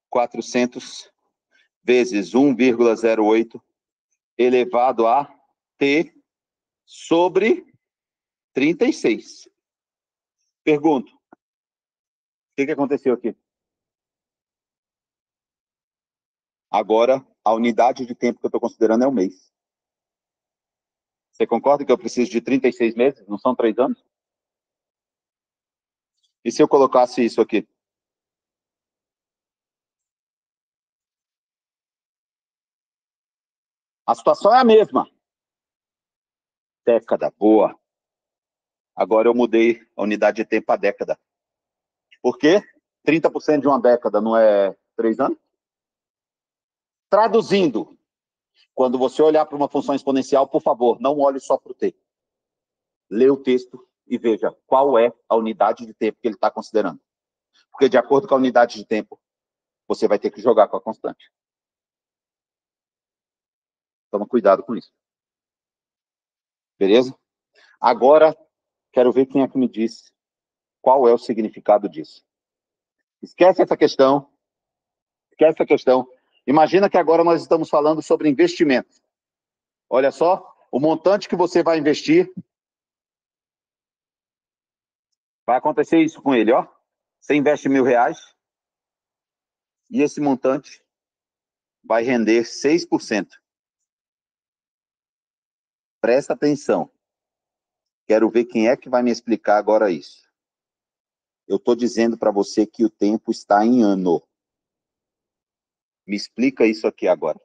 400 vezes 1,08 elevado a T sobre 36. Pergunto, o que aconteceu aqui? Agora, a unidade de tempo que eu estou considerando é o mês. Você concorda que eu preciso de 36 meses? Não são 3 anos? E se eu colocasse isso aqui? A situação é a mesma. Década, boa. Agora eu mudei a unidade de tempo para década. Por quê? 30% de uma década não é 3 anos? Traduzindo, quando você olhar para uma função exponencial, por favor, não olhe só para o T. Lê o texto e veja qual é a unidade de tempo que ele está considerando. Porque, de acordo com a unidade de tempo, você vai ter que jogar com a constante. Toma cuidado com isso. Beleza? Agora, quero ver quem é que me diz qual é o significado disso. Esquece essa questão. Imagina que agora nós estamos falando sobre investimento. Olha só, o montante que você vai investir, vai acontecer isso com ele, ó. Você investe R$1.000 e esse montante vai render 6%. Presta atenção. Quero ver quem é que vai me explicar agora isso. Eu estou dizendo para você que o tempo está em ano. Me explica isso aqui agora.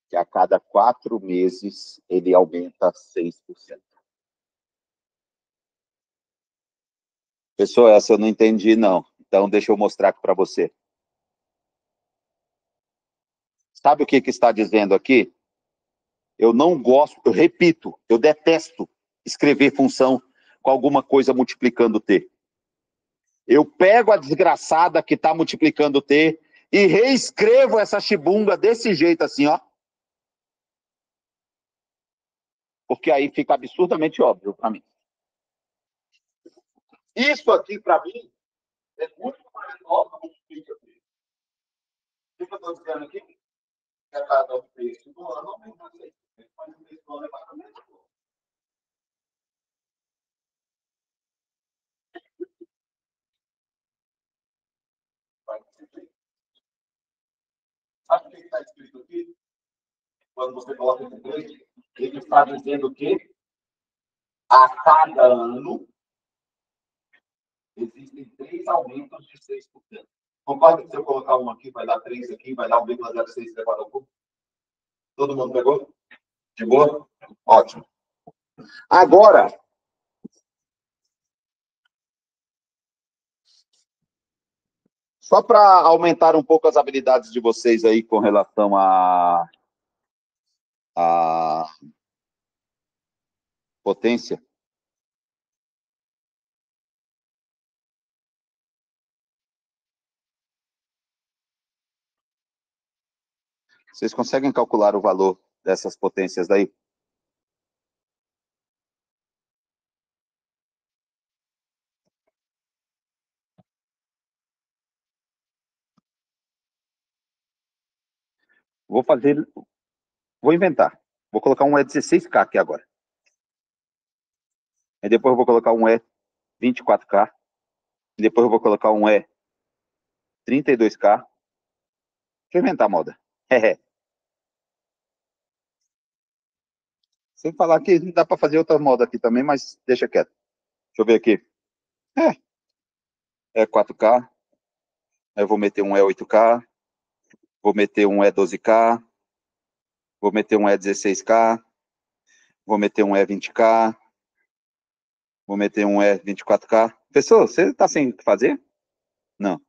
Que a cada 4 meses ele aumenta 6%. Pessoal, essa eu não entendi, não. Então, deixa eu mostrar aqui para você. Sabe o que está dizendo aqui? Eu não gosto, eu repito, eu detesto escrever função com alguma coisa multiplicando T. Eu pego a desgraçada que está multiplicando T e reescrevo essa chibunga desse jeito assim, ó. Porque aí fica absurdamente óbvio para mim. Isso aqui, para mim, é muito mais óbvio do que isso aqui. O que eu estou dizendo aqui? Que a cada terço do ano aumenta 6%. Mas o terço do ano é mais ou menos. está escrito aqui? Quando você coloca esse 3, ele está dizendo que a cada ano existem 3 aumentos de 6%. Concorda que se eu colocar um aqui, vai dar 3 aqui, vai dar 1,06 elevado ao cubo? Todo mundo pegou? De boa? Ótimo. Agora, só para aumentar um pouco as habilidades de vocês aí com relação a potência. Vocês conseguem calcular o valor dessas potências daí? Vou inventar. Vou colocar um E16K aqui agora. E depois eu vou colocar um E24K. E depois eu vou colocar um E32K. Deixa eu inventar a moda. Sem falar que dá para fazer outra moda aqui também, mas deixa quieto. Deixa eu ver aqui. E4K. Eu vou meter um E8K. Vou meter um E12K. Vou meter um E16K. Vou meter um E20K. Vou meter um E24K. Pessoal, você está sem o que fazer? Não.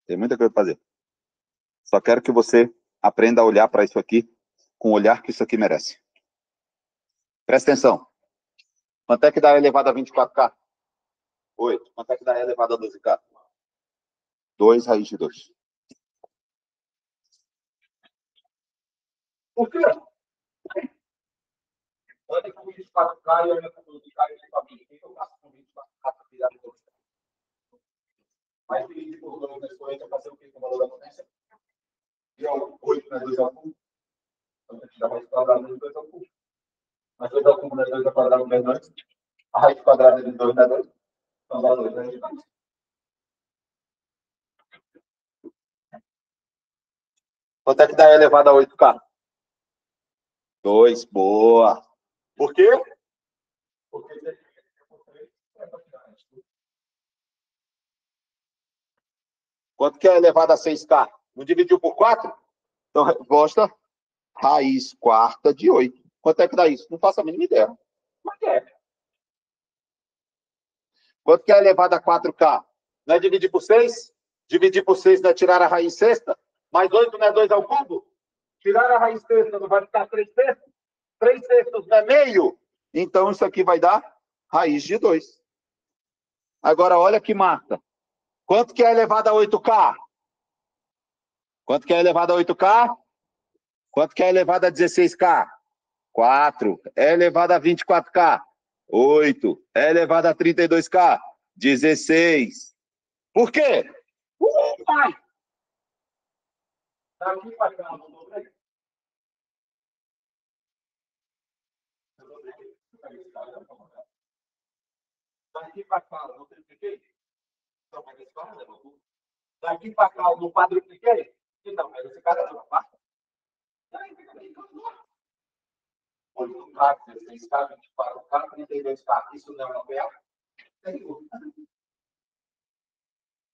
Tem muita coisa para fazer. Só quero que você aprenda a olhar para isso aqui com o olhar que isso aqui merece. Presta atenção. Quanto é que dá a elevado a 24K? 8. Quanto é que dá a elevado a 12K? 2 raiz de 2. Por quê? Olha com 24K e olha com 12K e olha o que eu faço com 24K para virar de 2? Mas dividir por 2 vezes 8 é fazer o que com o valor da potência? E 8 não é 2 ao cubo? Então tem que dar raiz quadrada de 2 ao cubo. Mas 2 ao cubo não é 2 ao quadrado não é 2. A raiz quadrada de 2 não é 2. Então dá 2 raiz de 2. Quanto é que dá elevado a 8K? 2. Boa. Por quê? Porque quanto que é elevado a 6K? Não dividiu por 4? Então, resposta, raiz quarta de 8. Quanto é que dá isso? Não faço a mínima ideia. Mas é. Quanto que é elevado a 4K? Não é dividir por 6? Dividir por 6 não é tirar a raiz sexta? Mais 8 não é 2 ao cubo? Tirar a raiz sexta não vai ficar 3 sextos? 3 sextos não é meio? Então, isso aqui vai dar raiz de 2. Agora, olha que massa. Quanto que é elevado a 8K? Quanto que é elevado a 8K? Quanto que é elevado a 16K? 4. É elevado a 24K? 8. É elevado a 32K? 16. Por quê? Pai! Daqui para cá, não dobrei. Daqui para cá, não tripliquei? Então, mas esse cara levou. Daqui para cá, eu não quadrupliquei? Então, mas esse cara levou. Daí fica brincando. 8K, 16K, 24K, 32K. Isso não é uma PA? Tem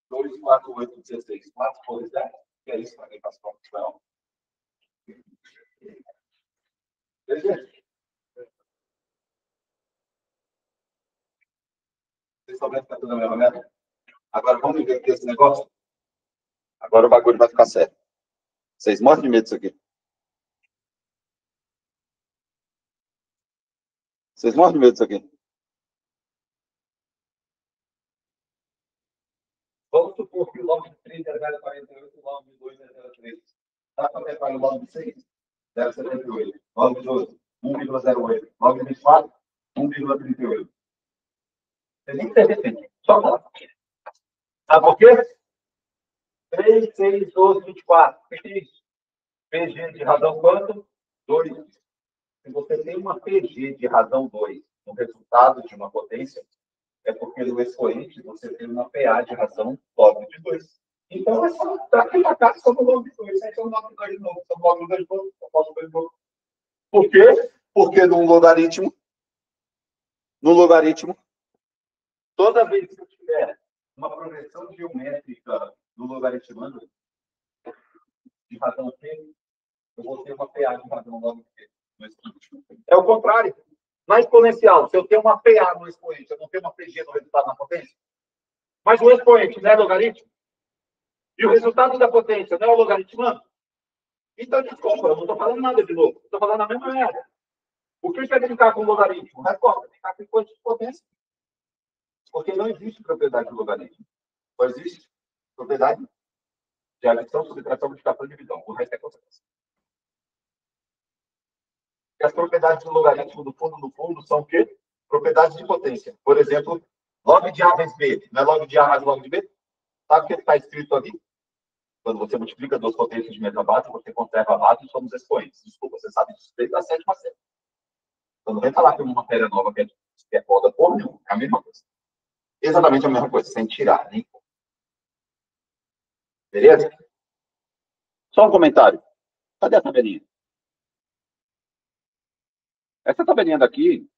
2, 4, 8, 16. 4 por 10. Que é isso para quem faz conta? Beleza? Vocês estão vendo que está tudo na mesma meta? Agora vamos ver aqui esse negócio. Agora o bagulho vai ficar sério. Vocês morrem de medo disso aqui. Vocês morrem de medo disso aqui. Vamos supor que o log de 3 é 0,48 e o log de 2 é 0,3. Sabe quanto é que vai o log de 6? 0,78. Log de 12, 1,08. Log de 24, 1,38. Você nem precisa repetir. Só coloca. Sabe por quê? 3, 6, 12, 24. O que é isso? PG de razão quanto? 2. Se você tem uma PG de razão 2 no resultado de uma potência, é porque no expoente você tem uma PA de razão log de 2. Então, é só daqui para cá, só no log 2. Isso aí é o log 2 de novo. Só no log 2 de novo. Só log 2 de novo. Por quê? Porque no logaritmo, toda vez que eu tiver uma progressão geométrica no logaritmando de razão P, eu vou ter uma PA de razão log P. É o contrário. Na exponencial, se eu tenho uma PA no expoente, eu não tenho uma PG no resultado na potência. Mas o expoente não é logaritmo. E o resultado da potência não é o logaritmando. Então, desculpa, eu não estou falando nada de novo. Estou falando a mesma merda. O que é brincar com logaritmo? Resposta, brincar com expoente de potência. Porque não existe propriedade de logaritmo. Só existe propriedade de adição, subtração, multiplicação e divisão. O resto é consequência. E as propriedades do logaritmo, no fundo, são o quê? Propriedades de potência. Por exemplo, log de A vezes B. Não é log de A mais log de B? Sabe o que está escrito ali? Quando você multiplica duas potências de mesma base, você conserva a base e somos expoentes. Desculpa, você sabe disso desde a sétima série. Quando vem falar que uma matéria nova que é foda por nenhum, é a mesma coisa. Exatamente a mesma coisa, sem tirar, nem pôr. Beleza? Só um comentário. Cadê a tabelinha? Essa tabelinha daqui,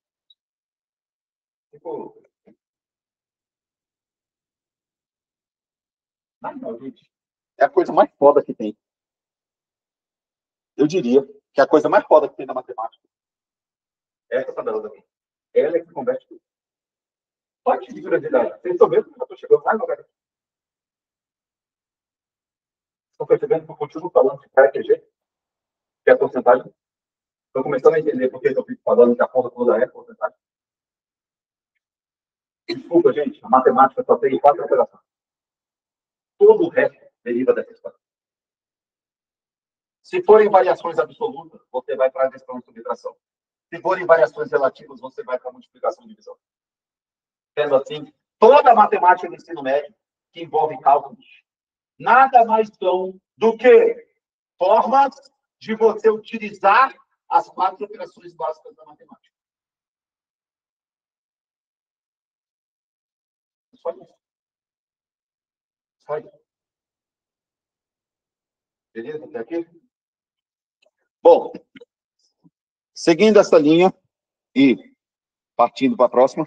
tipo... Não, gente. É a coisa mais foda que tem. Eu diria que é a coisa mais foda que tem na matemática. Essa tabela daqui. Ela é que converte tudo. Pode de curiosidade. Vocês estão vendo que eu estou chegando mais lugar. Estão percebendo que eu continuo falando de KQG? Que é a porcentagem? Estão começando a entender por que eu fico falando que a porra toda é porcentagem? Desculpa, gente. A matemática só tem 4 operações. Todo o resto deriva dessa história. Se forem variações absolutas, você vai para a addição e subtração. Se forem variações relativas, você vai para a multiplicação e divisão. Sendo assim, toda a matemática do ensino médio que envolve cálculos nada mais são do que formas de você utilizar as 4 operações básicas da matemática. Só isso. Só isso. Beleza? Até aqui? Bom, seguindo essa linha e partindo para a próxima.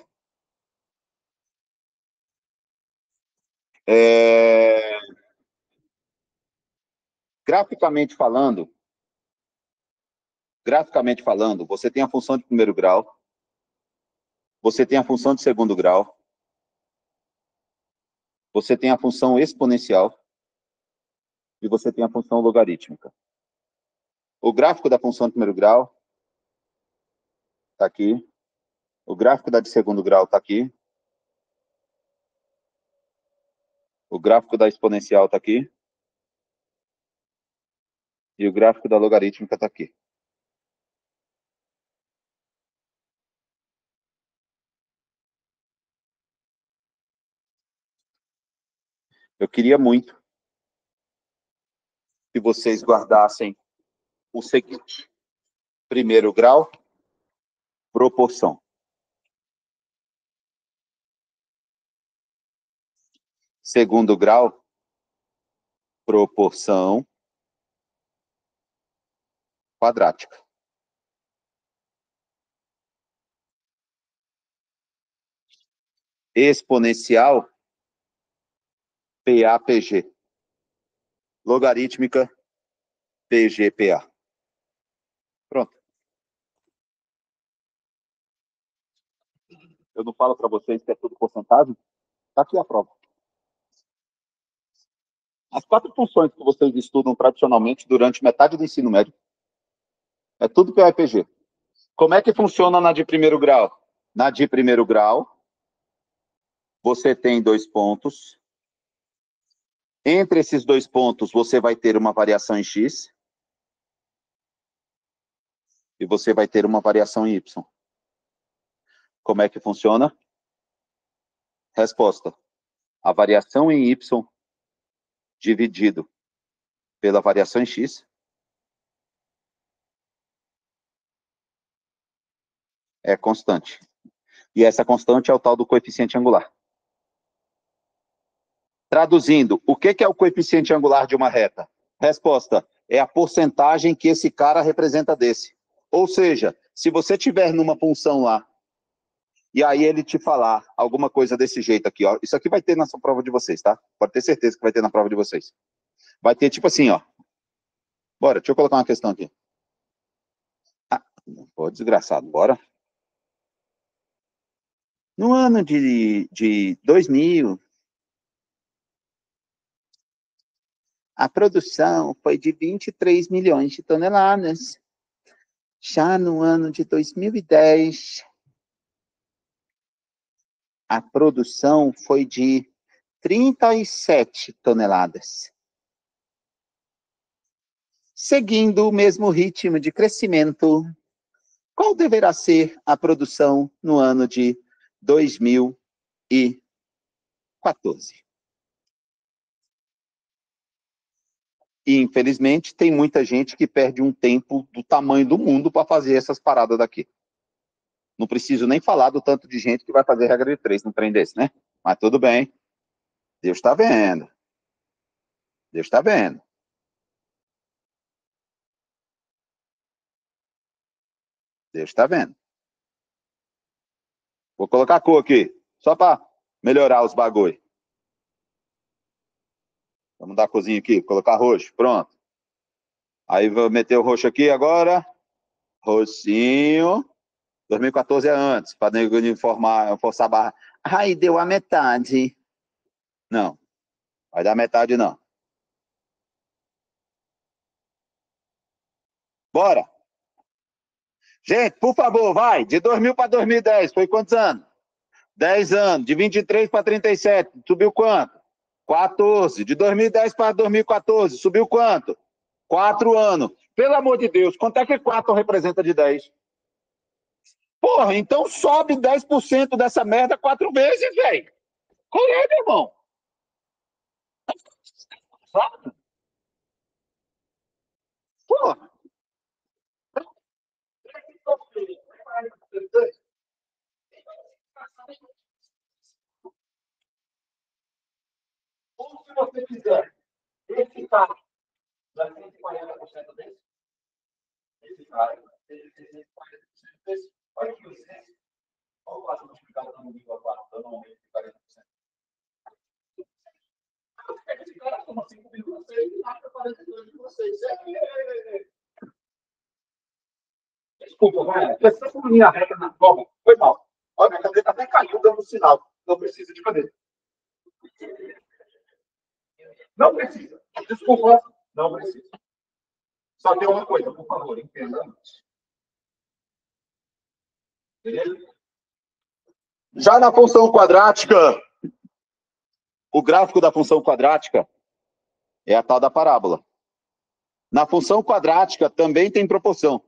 Graficamente falando, você tem a função de primeiro grau, você tem a função de segundo grau, você tem a função exponencial e você tem a função logarítmica. O gráfico da função de primeiro grau está aqui. O gráfico da de segundo grau está aqui. O gráfico da exponencial está aqui. E o gráfico da logarítmica está aqui. Eu queria muito que vocês guardassem o seguinte. Primeiro grau, proporção. Segundo grau, proporção quadrática. Exponencial, PA-PG. Logarítmica, PG-PA. Pronto. Eu não falo para vocês que é tudo porcentagem? Está aqui a prova. As 4 funções que vocês estudam tradicionalmente durante metade do ensino médio é tudo PA e PG. Como é que funciona na de primeiro grau? Na de primeiro grau, você tem 2 pontos. Entre esses 2 pontos, você vai ter uma variação em x. E você vai ter uma variação em y. Como é que funciona? Resposta. A variação em y dividido pela variação em x é constante. E essa constante é o tal do coeficiente angular. Traduzindo, o que é o coeficiente angular de uma reta? Resposta, é a porcentagem que esse cara representa desse. Ou seja, se você tiver numa função lá, e aí ele te falar alguma coisa desse jeito aqui, ó, isso aqui vai ter na sua prova de vocês, tá? Pode ter certeza que vai ter na prova de vocês. Vai ter tipo assim, ó. Bora, deixa eu colocar uma questão aqui. Ah, pô, desgraçado, bora. No ano de 2000, a produção foi de 23 milhões de toneladas. Já no ano de 2010, a produção foi de 37 toneladas. Seguindo o mesmo ritmo de crescimento, qual deverá ser a produção no ano de 2014? E, infelizmente, tem muita gente que perde um tempo do tamanho do mundo para fazer essas paradas daqui. Não preciso nem falar do tanto de gente que vai fazer regra de 3 num trem desse, né? Mas tudo bem. Deus está vendo. Deus está vendo. Deus está vendo. Vou colocar a cor aqui, só para melhorar os bagulho. Vamos dar a corzinha aqui, colocar roxo, pronto. Aí vou meter o roxo aqui agora. Roxinho. 2014 é antes, para informar, forçar a barra. Ai, deu a metade. Não, vai dar metade não. Bora. Gente, por favor, vai. De 2000 para 2010, foi quantos anos? 10 anos. De 23 para 37, subiu quanto? 14. De 2010 para 2014, subiu quanto? 4 anos. Pelo amor de Deus, quanto é que 4 representa de 10? Porra, então sobe 10% dessa merda 4 vezes, velho. Qual é, meu irmão? Sabe? Porra. Ou se você quiser, esse cara, dá 140% desse, esse cara, ele tem 140% desse, olha aqui, vocês, olha o quadro multiplicado no nível 4, dando um aumento de 40%. Esse cara toma 5,6 e acha 42,6. Desculpa, vai. Essa foi minha reta na prova. Foi mal. Olha, minha cadeira até caiu dando sinal. Não precisa de cadeira. Não precisa. Desculpa, não precisa. Só tem uma coisa, por favor, entenda. Beleza? Já na função quadrática, o gráfico da função quadrática é a tal da parábola. Na função quadrática também tem proporção.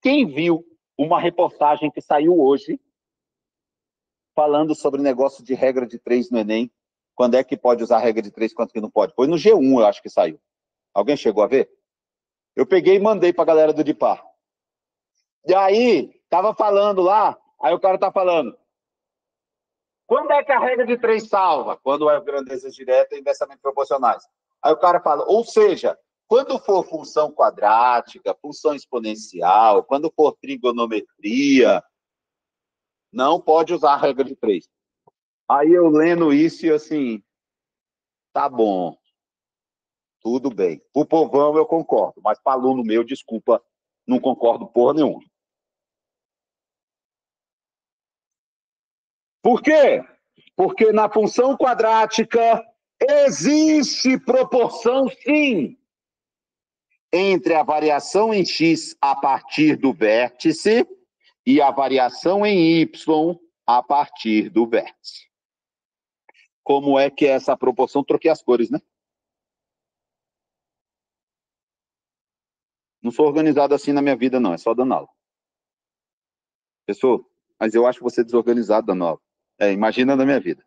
Quem viu uma reportagem que saiu hoje falando sobre negócio de regra de 3 no Enem, quando é que pode usar a regra de 3, quanto que não pode? Foi no G1, eu acho que saiu. Alguém chegou a ver? Eu peguei e mandei para a galera do DIPAR. E aí, tava falando lá, aí o cara tá falando, quando é que a regra de 3 salva? Quando é grandezas diretas e inversamente proporcionais. Aí o cara fala, ou seja, quando for função quadrática, função exponencial, quando for trigonometria, não pode usar a regra de 3. Aí eu lendo isso e assim, tá bom, tudo bem. Pro povão eu concordo, mas para aluno meu, desculpa, não concordo porra nenhuma. Por quê? Porque na função quadrática existe proporção, sim, entre a variação em x a partir do vértice e a variação em y a partir do vértice. Como é que é essa proporção? Troquei as cores, né? Não sou organizado assim na minha vida, não. É só dando aula. Pessoal, mas eu acho você desorganizado dando aula. Imagina na minha vida.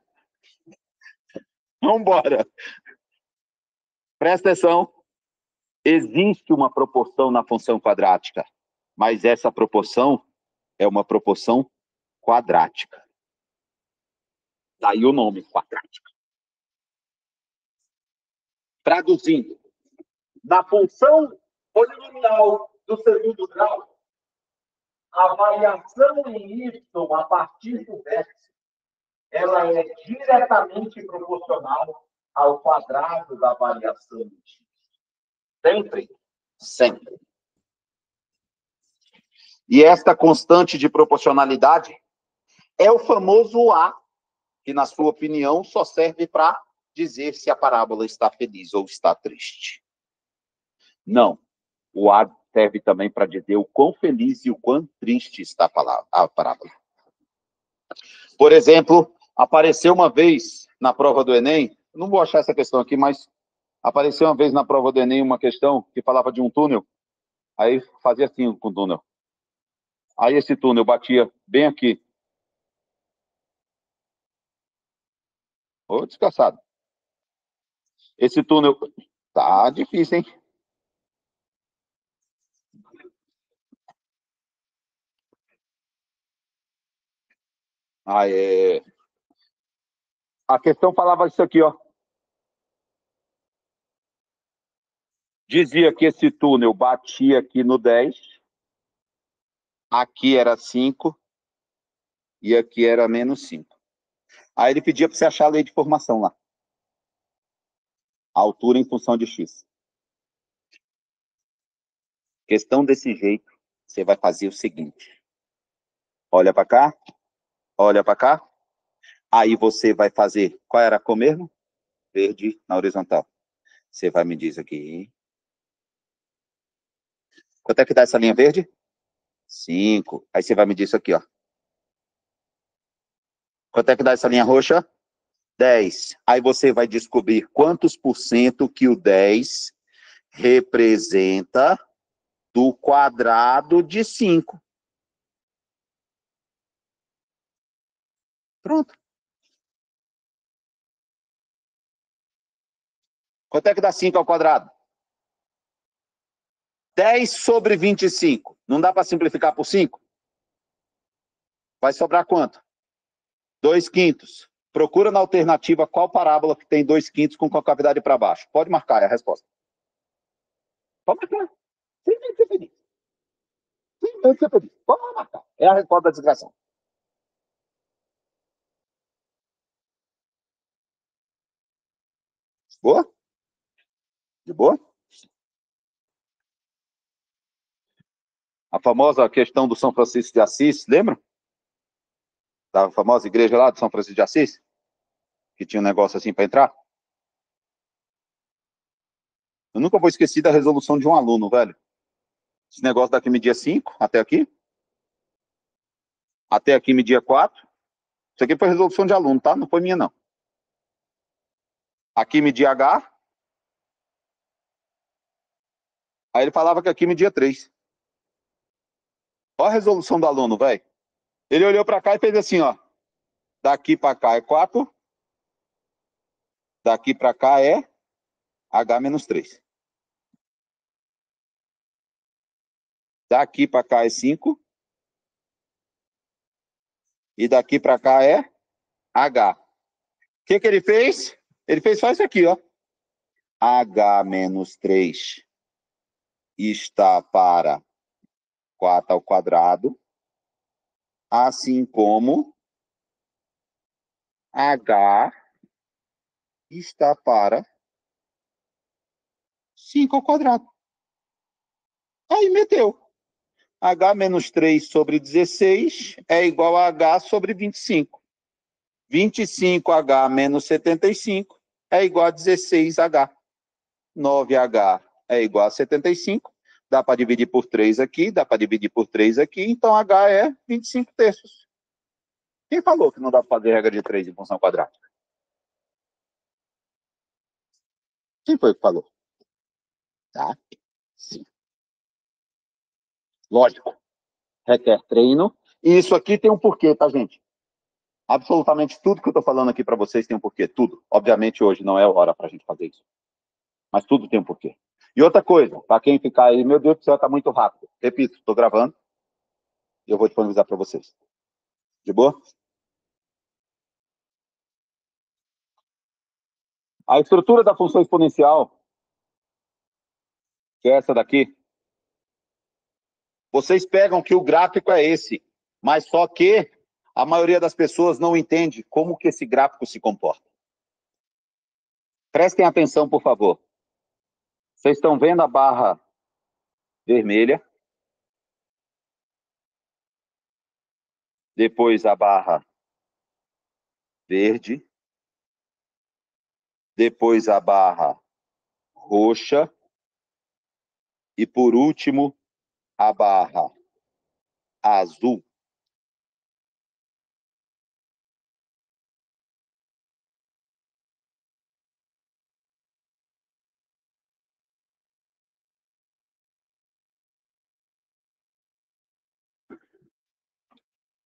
Vamos embora. Presta atenção. Existe uma proporção na função quadrática, mas essa proporção é uma proporção quadrática. Daí o nome, quadrática. Traduzindo, na função polinomial do segundo grau, a variação em y a partir do vértice, ela é diretamente proporcional ao quadrado da variação em x. Sempre? Sempre. E esta constante de proporcionalidade é o famoso A, que, na sua opinião, só serve para dizer se a parábola está feliz ou está triste. Não. O A serve também para dizer o quão feliz e o quão triste está a parábola. Por exemplo, apareceu uma vez na prova do Enem, não vou achar essa questão aqui, mas apareceu uma vez na prova do Enem uma questão que falava de um túnel, aí fazia assim com o túnel. Aí esse túnel batia bem aqui. Ô, desgraçado. Esse túnel... Tá difícil, hein? Ah, é... A questão falava isso aqui, ó. Dizia que esse túnel batia aqui no 10, aqui era 5 e aqui era menos 5. Aí ele pedia para você achar a lei de formação lá. A altura em função de x. Questão desse jeito, você vai fazer o seguinte. Olha para cá, olha para cá. Aí você vai fazer, qual era a cor mesmo? Verde na horizontal. Você vai me dizer aqui. Quanto é que dá essa linha verde? 5. Aí você vai me dizer isso aqui, ó. Quanto é que dá essa linha roxa? 10. Aí você vai descobrir quantos por cento que o 10 representa do quadrado de 5. Pronto. Quanto é que dá 5 ao quadrado? 10 sobre 25. Não dá para simplificar por 5? Vai sobrar quanto? 2/5. Procura na alternativa qual parábola que tem 2/5 com concavidade para baixo. Pode marcar, é a resposta. Pode marcar. Sem medo de ser feliz. Sem medo de ser feliz. Pode marcar. É a resposta da desgração. Boa? De boa? A famosa questão do São Francisco de Assis, lembra? Da famosa igreja lá de São Francisco de Assis? Que tinha um negócio assim para entrar? Eu nunca vou esquecer da resolução de um aluno, velho. Esse negócio daqui media 5, até aqui. Até aqui media 4. Isso aqui foi resolução de aluno, tá? Não foi minha, não. Aqui media H. Aí ele falava que aqui media 3. Olha a resolução do aluno, velho. Ele olhou para cá e fez assim, ó. Daqui para cá é 4. Daqui para cá é H menos 3. Daqui para cá é 5. E daqui para cá é H. O que ele fez? Ele fez só isso aqui, ó. H menos 3 está para 4 ao quadrado, assim como H está para 5 ao quadrado. Aí meteu. H menos 3 sobre 16 é igual a H sobre 25. 25H menos 75 é igual a 16H. 9H é igual a 75. Dá para dividir por 3 aqui, dá para dividir por 3 aqui, então H é 25 terços. Quem falou que não dá para fazer regra de 3 em função quadrática? Quem foi que falou? Tá? Sim. Lógico. Requer treino. E isso aqui tem um porquê, tá, gente? Absolutamente tudo que eu estou falando aqui para vocês tem um porquê. Tudo. Obviamente, hoje não é hora para a gente fazer isso. Mas tudo tem um porquê. E outra coisa, para quem ficar aí, meu Deus do céu, está muito rápido. Repito, estou gravando e eu vou disponibilizar para vocês. De boa? A estrutura da função exponencial, que é essa daqui, vocês pegam que o gráfico é esse, mas só que a maioria das pessoas não entende como que esse gráfico se comporta. Prestem atenção, por favor. Vocês estão vendo a barra vermelha, depois a barra verde, depois a barra roxa e, por último, a barra azul.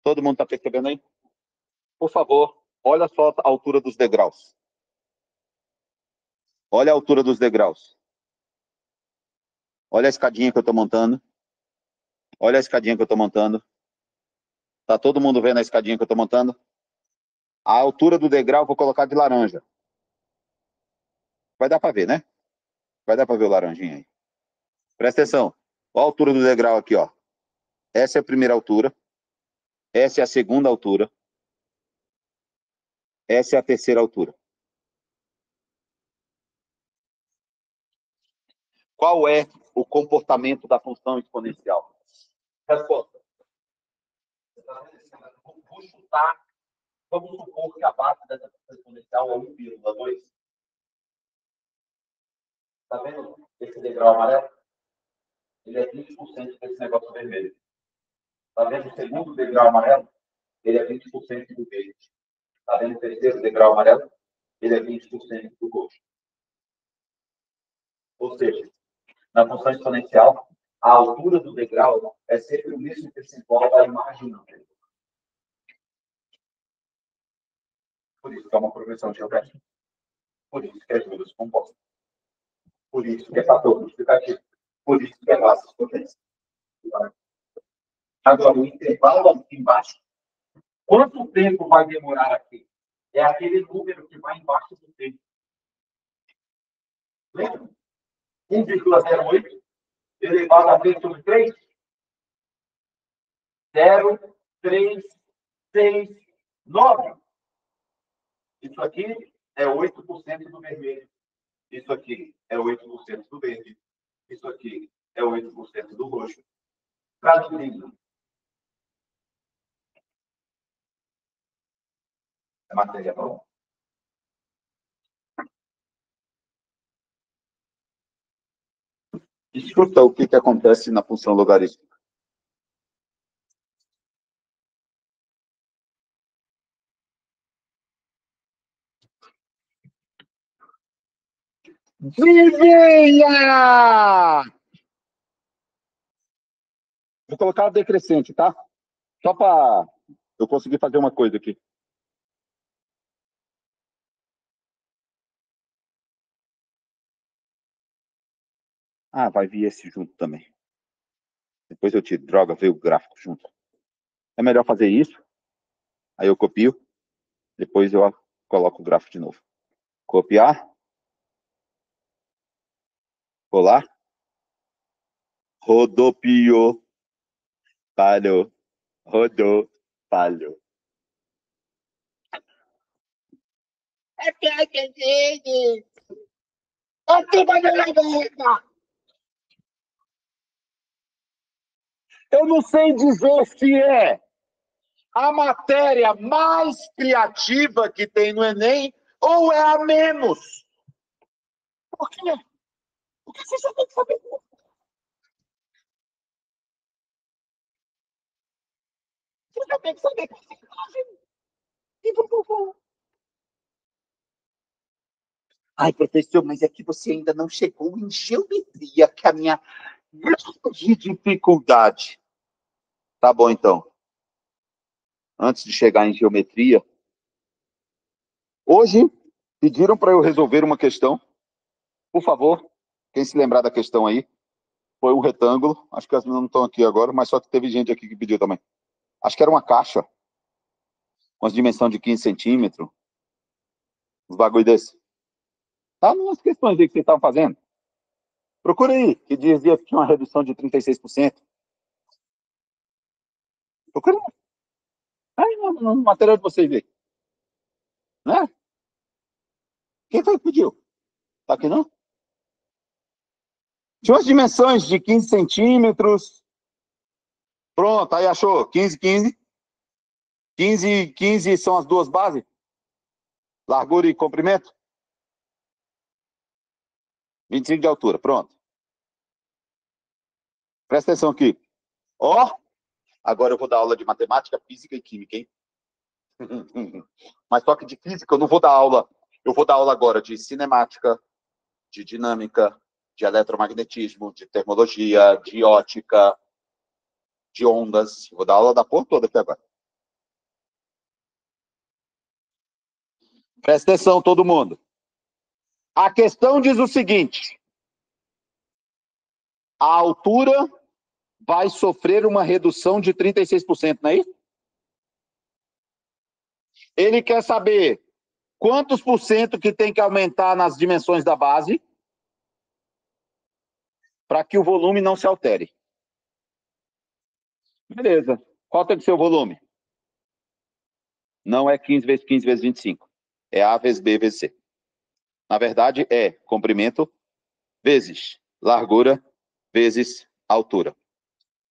Todo mundo está percebendo aí? Por favor, olha só a altura dos degraus. Olha a altura dos degraus. Olha a escadinha que eu estou montando. Olha a escadinha que eu estou montando. Tá todo mundo vendo a escadinha que eu estou montando? A altura do degrau eu vou colocar de laranja. Vai dar para ver, né? Vai dar para ver o laranjinha aí. Presta atenção. Olha a altura do degrau aqui, ó. Essa é a primeira altura. Essa é a segunda altura. Essa é a terceira altura. Qual é o comportamento da função exponencial? Resposta. Vou chutar. Vamos supor que a base dessa função exponencial é 1,2. Está vendo esse degrau amarelo? Ele é 20% desse negócio vermelho. Está vendo o segundo degrau amarelo? Ele é 20% do verde. Está vendo o terceiro degrau amarelo? Ele é 20% do roxo. Ou seja, na função exponencial, a altura do degrau é sempre o mesmo percentual da imagem anterior. Por isso que é uma progressão geométrica. Por isso que é juros compostos. Por isso que é fator multiplicativo. Por isso que é base exponencial. Agora, o intervalo aqui embaixo, quanto tempo vai demorar aqui? É aquele número que vai embaixo do tempo. Lembra? 1,08 elevado a 3 sobre 3? 0, 3, 6, 9. Isso aqui é 8% do vermelho. Isso aqui é 8% do verde. Isso aqui é 8% do roxo. Traduzindo. É matéria não? Escuta o que acontece na função logarítmica. Vivinha! Vou colocar a decrescente, tá? Só para eu conseguir fazer uma coisa aqui. Ah, vai vir esse junto também. Depois eu tiro. Droga, veio o gráfico junto. É melhor fazer isso. Aí eu copio. Depois eu coloco o gráfico de novo. Copiar. Colar. Rodopiou. Falhou. Rodou. Falhou. É que é que eu não sei dizer se é a matéria mais criativa que tem no Enem ou é a menos. Por quê? Porque você só tem que saber. Você só tem que saber porcentagem. E por. Ai, professor, mas é que você ainda não chegou em geometria, que é a minha grande dificuldade. Tá bom, então. Antes de chegar em geometria, hoje pediram para eu resolver uma questão. Por favor, quem se lembrar da questão aí, foi um retângulo. Acho que as meninas não estão aqui agora, mas só que teve gente aqui que pediu também. Acho que era uma caixa, com as dimensões de 15 centímetros, uns bagulho desse. Tá nas questões aí que você estava fazendo. Procura aí, que dizia que tinha uma redução de 36%. Procura aí no material de vocês ver. Né? Quem foi que pediu? Tá aqui não? Tinha umas dimensões de 15 centímetros. Pronto, aí achou. 15, 15. 15, 15 são as duas bases? Largura e comprimento? 25 de altura, pronto. Presta atenção aqui. Ó, agora eu vou dar aula de matemática, física e química, hein? Mas só que de física eu não vou dar aula. Eu vou dar aula agora de cinemática, de dinâmica, de eletromagnetismo, de termologia, de ótica, de ondas. Vou dar aula da porra toda aqui agora. Presta atenção, todo mundo. A questão diz o seguinte: a altura vai sofrer uma redução de 36%, não é isso? Ele quer saber quantos por cento que tem que aumentar nas dimensões da base para que o volume não se altere. Beleza. Qual tem que ser o volume? Não é 15 vezes 15 vezes 25. É A vezes B vezes C. Na verdade, é comprimento vezes largura vezes altura.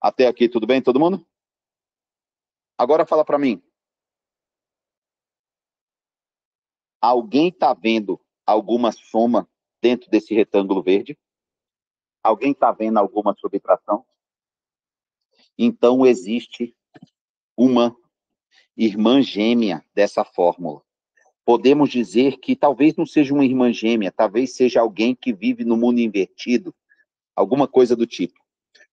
Até aqui, tudo bem, todo mundo? Agora fala para mim. Alguém está vendo alguma soma dentro desse retângulo verde? Alguém está vendo alguma subtração? Então, existe uma irmã gêmea dessa fórmula. Podemos dizer que talvez não seja uma irmã gêmea, talvez seja alguém que vive no mundo invertido, alguma coisa do tipo.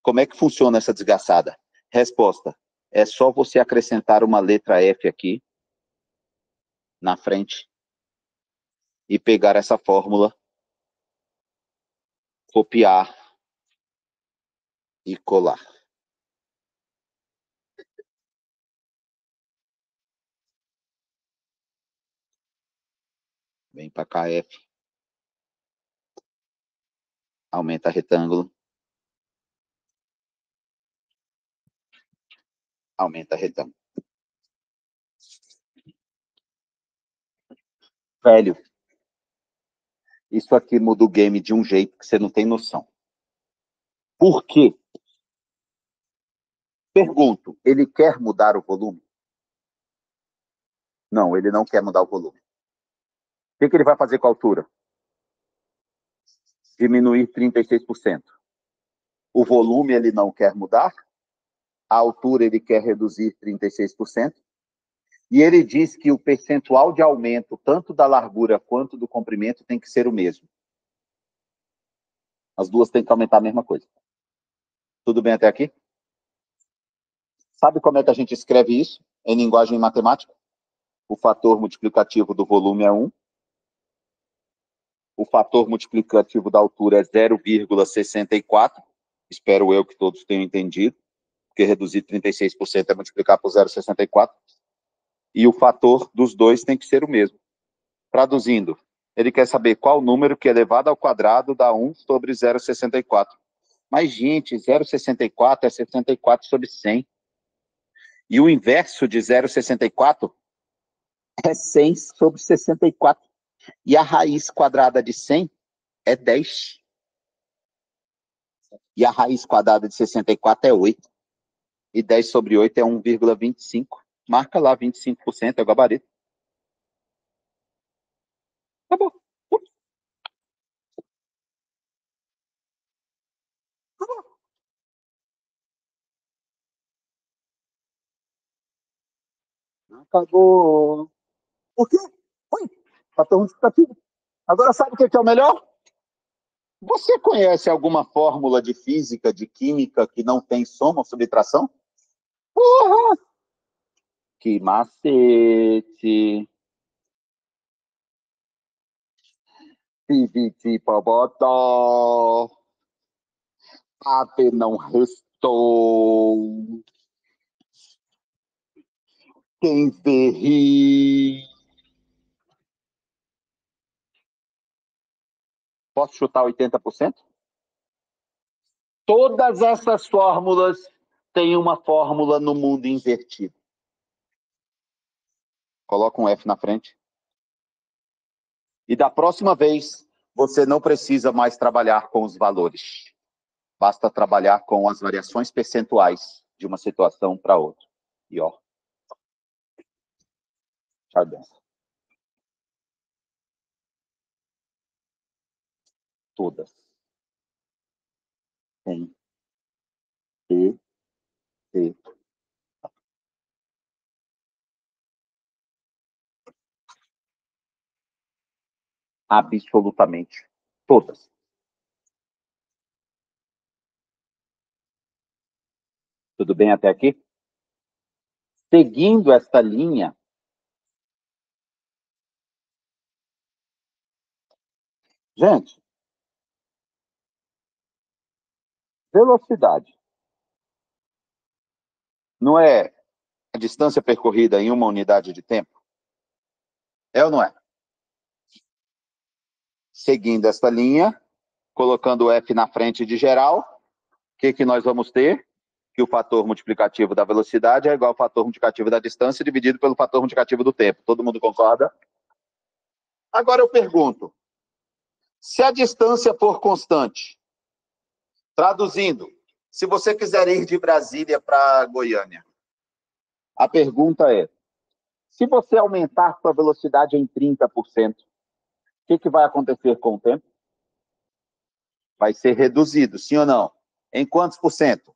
Como é que funciona essa desgraçada? Resposta: é só você acrescentar uma letra F aqui na frente e pegar essa fórmula, copiar e colar. Vem para cá, F. Aumenta retângulo. Aumenta retângulo. Velho, isso aqui muda o game de um jeito que você não tem noção. Por quê? Pergunto, ele quer mudar o volume? Não, ele não quer mudar o volume. O que ele vai fazer com a altura? Diminuir 36%. O volume ele não quer mudar, a altura ele quer reduzir 36%, e ele diz que o percentual de aumento, tanto da largura quanto do comprimento, tem que ser o mesmo. As duas têm que aumentar a mesma coisa. Tudo bem até aqui? Sabe como é que a gente escreve isso em linguagem matemática? O fator multiplicativo do volume é 1, o fator multiplicativo da altura é 0,64, espero eu que todos tenham entendido, porque reduzir 36% é multiplicar por 0,64, e o fator dos dois tem que ser o mesmo. Traduzindo, ele quer saber qual número que elevado ao quadrado dá 1 sobre 0,64. Mas, gente, 0,64 é 64 sobre 100. E o inverso de 0,64 é 100 sobre 64. E a raiz quadrada de 100 é 10. E a raiz quadrada de 64 é 8. E 10 sobre 8 é 1,25. Marca lá 25%, é o gabarito. Acabou. Acabou. Por quê? Oi, fator multiplicativo. Agora sabe o que é o melhor? Você conhece alguma fórmula de física, de química, que não tem soma ou subtração? Porra! Que macete! Pibiti pobotó! Ave não restou! Quem vê ri! Posso chutar 80%? Todas essas fórmulas têm uma fórmula no mundo invertido. Coloca um F na frente. E da próxima vez, você não precisa mais trabalhar com os valores. Basta trabalhar com as variações percentuais de uma situação para outra. E ó. Tchau, benção. Todas. Tem. E. E. Absolutamente todas. Tudo bem até aqui? Seguindo esta linha, gente, velocidade não é a distância percorrida em uma unidade de tempo? É ou não é? Seguindo esta linha, colocando o F na frente de geral, o que nós vamos ter? Que o fator multiplicativo da velocidade é igual ao fator multiplicativo da distância dividido pelo fator multiplicativo do tempo. Todo mundo concorda? Agora eu pergunto, se a distância for constante, traduzindo, se você quiser ir de Brasília para Goiânia, a pergunta é, se você aumentar sua velocidade em 30%, o que vai acontecer com o tempo? Vai ser reduzido, sim ou não? Em quantos por cento?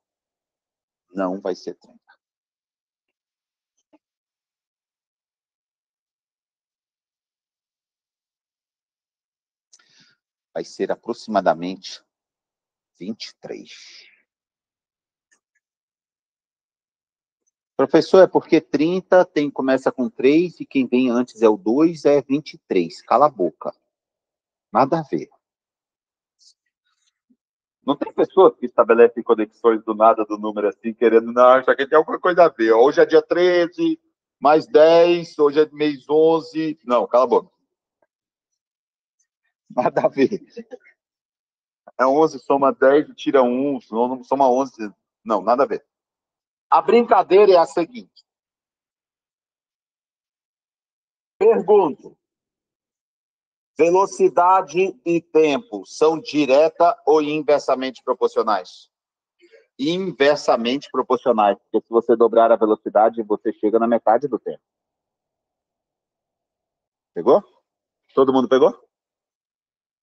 Não vai ser 30%. Vai ser aproximadamente 23%. Professor, é porque 30 começa com 3 e quem vem antes é o 2, é 23. Cala a boca. Nada a ver. Não tem pessoas que estabelecem conexões do nada do número assim, querendo, não, isso aqui tem alguma coisa a ver. Hoje é dia 13, mais 10, hoje é mês 11. Não, cala a boca. Nada a ver. É 11, soma 10, tira 1, soma 11. Não, nada a ver. A brincadeira é a seguinte. Pergunto. Velocidade e tempo são direta ou inversamente proporcionais? Inversamente proporcionais, porque se você dobrar a velocidade, você chega na metade do tempo. Pegou? Todo mundo pegou?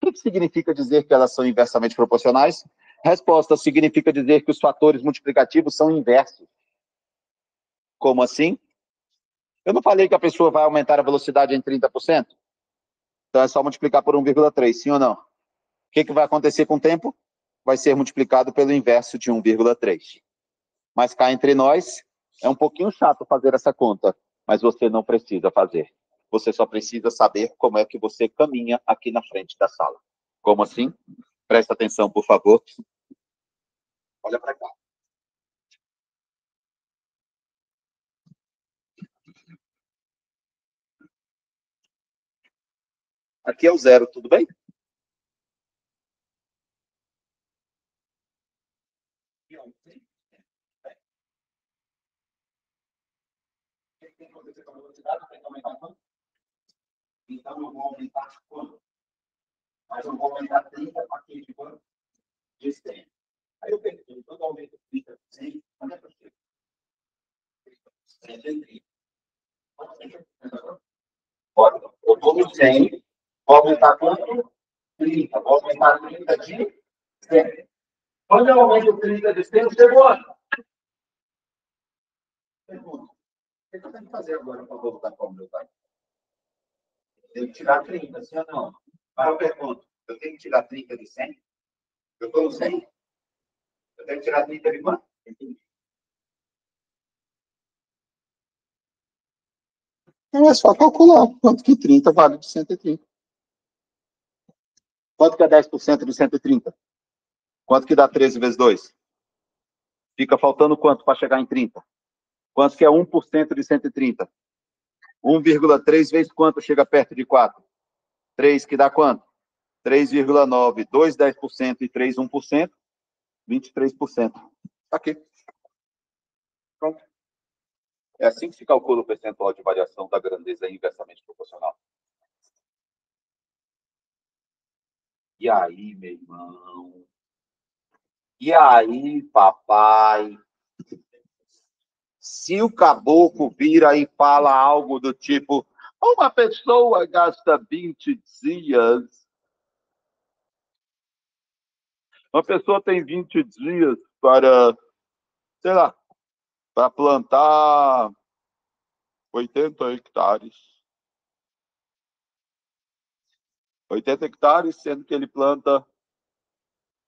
O que significa dizer que elas são inversamente proporcionais? Resposta: significa dizer que os fatores multiplicativos são inversos. Como assim? Eu não falei que a pessoa vai aumentar a velocidade em 30%? Então é só multiplicar por 1,3, sim ou não? O que vai acontecer com o tempo? Vai ser multiplicado pelo inverso de 1,3. Mas cá entre nós, é um pouquinho chato fazer essa conta, mas você não precisa fazer. Você só precisa saber como é que você caminha aqui na frente da sala. Como assim? Presta atenção, por favor. Olha para cá. Aqui é o zero, tudo bem? O que tem que acontecer com a velocidade? Tem que aumentar quanto? Então eu vou aumentar quanto? Mas eu vou aumentar 30 a partir de quanto? De 100. Aí eu pergunto, quando eu aumento 30 de 100, quando é que eu chego? 130. Olha, eu estou no 100, vou aumentar quanto? 30. Vou aumentar 30 de 100. Quando eu aumento 30 de 100, chegou onde? Pergunta. O que eu tenho que fazer agora para voltar para o meu pai? Tenho que tirar 30, sim ou não? Mas eu pergunto, eu tenho que tirar 30 de 100? Eu estou no 100? Eu tenho que tirar 30 de quanto? Então é só calcular quanto que 30 vale de 130. Quanto que é 10% de 130? Quanto que dá 13 vezes 2? Fica faltando quanto para chegar em 30? Quanto que é 1% de 130? 1,3 vezes quanto chega perto de 4? 3, que dá quanto? 3,9, 2, 10% e 3, 1%, 23%. Tá aqui. Pronto. É assim que se calcula o percentual de variação da grandeza inversamente proporcional. E aí, meu irmão? E aí, papai? Se o caboclo vira e fala algo do tipo, uma pessoa gasta 20 dias, uma pessoa tem 20 dias para, sei lá, para plantar 80 hectares. 80 hectares, sendo que ele planta...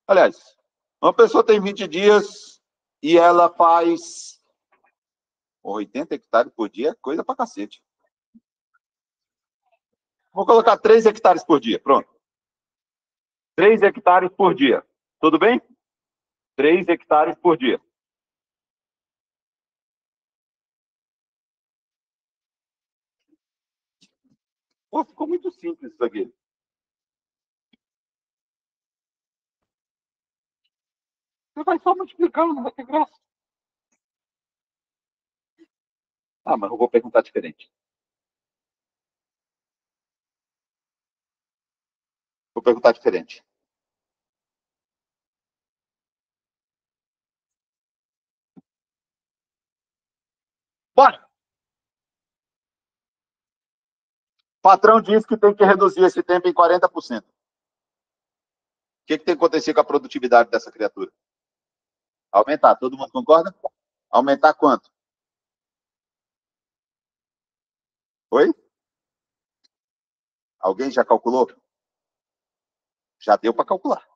Aliás, uma pessoa tem 20 dias e ela faz 80 hectares por dia, coisa pra cacete. Vou colocar 3 hectares por dia, pronto. 3 hectares por dia, tudo bem? 3 hectares por dia. Pô, ficou muito simples isso aqui. Você vai só multiplicando, não vai ter graça. Ah, mas eu vou perguntar diferente. Vou perguntar diferente. Bora! O patrão diz que tem que reduzir esse tempo em 40%. O que tem que acontecer com a produtividade dessa criatura? Aumentar. Todo mundo concorda? Aumentar quanto? Oi? Alguém já calculou? Já deu para calcular.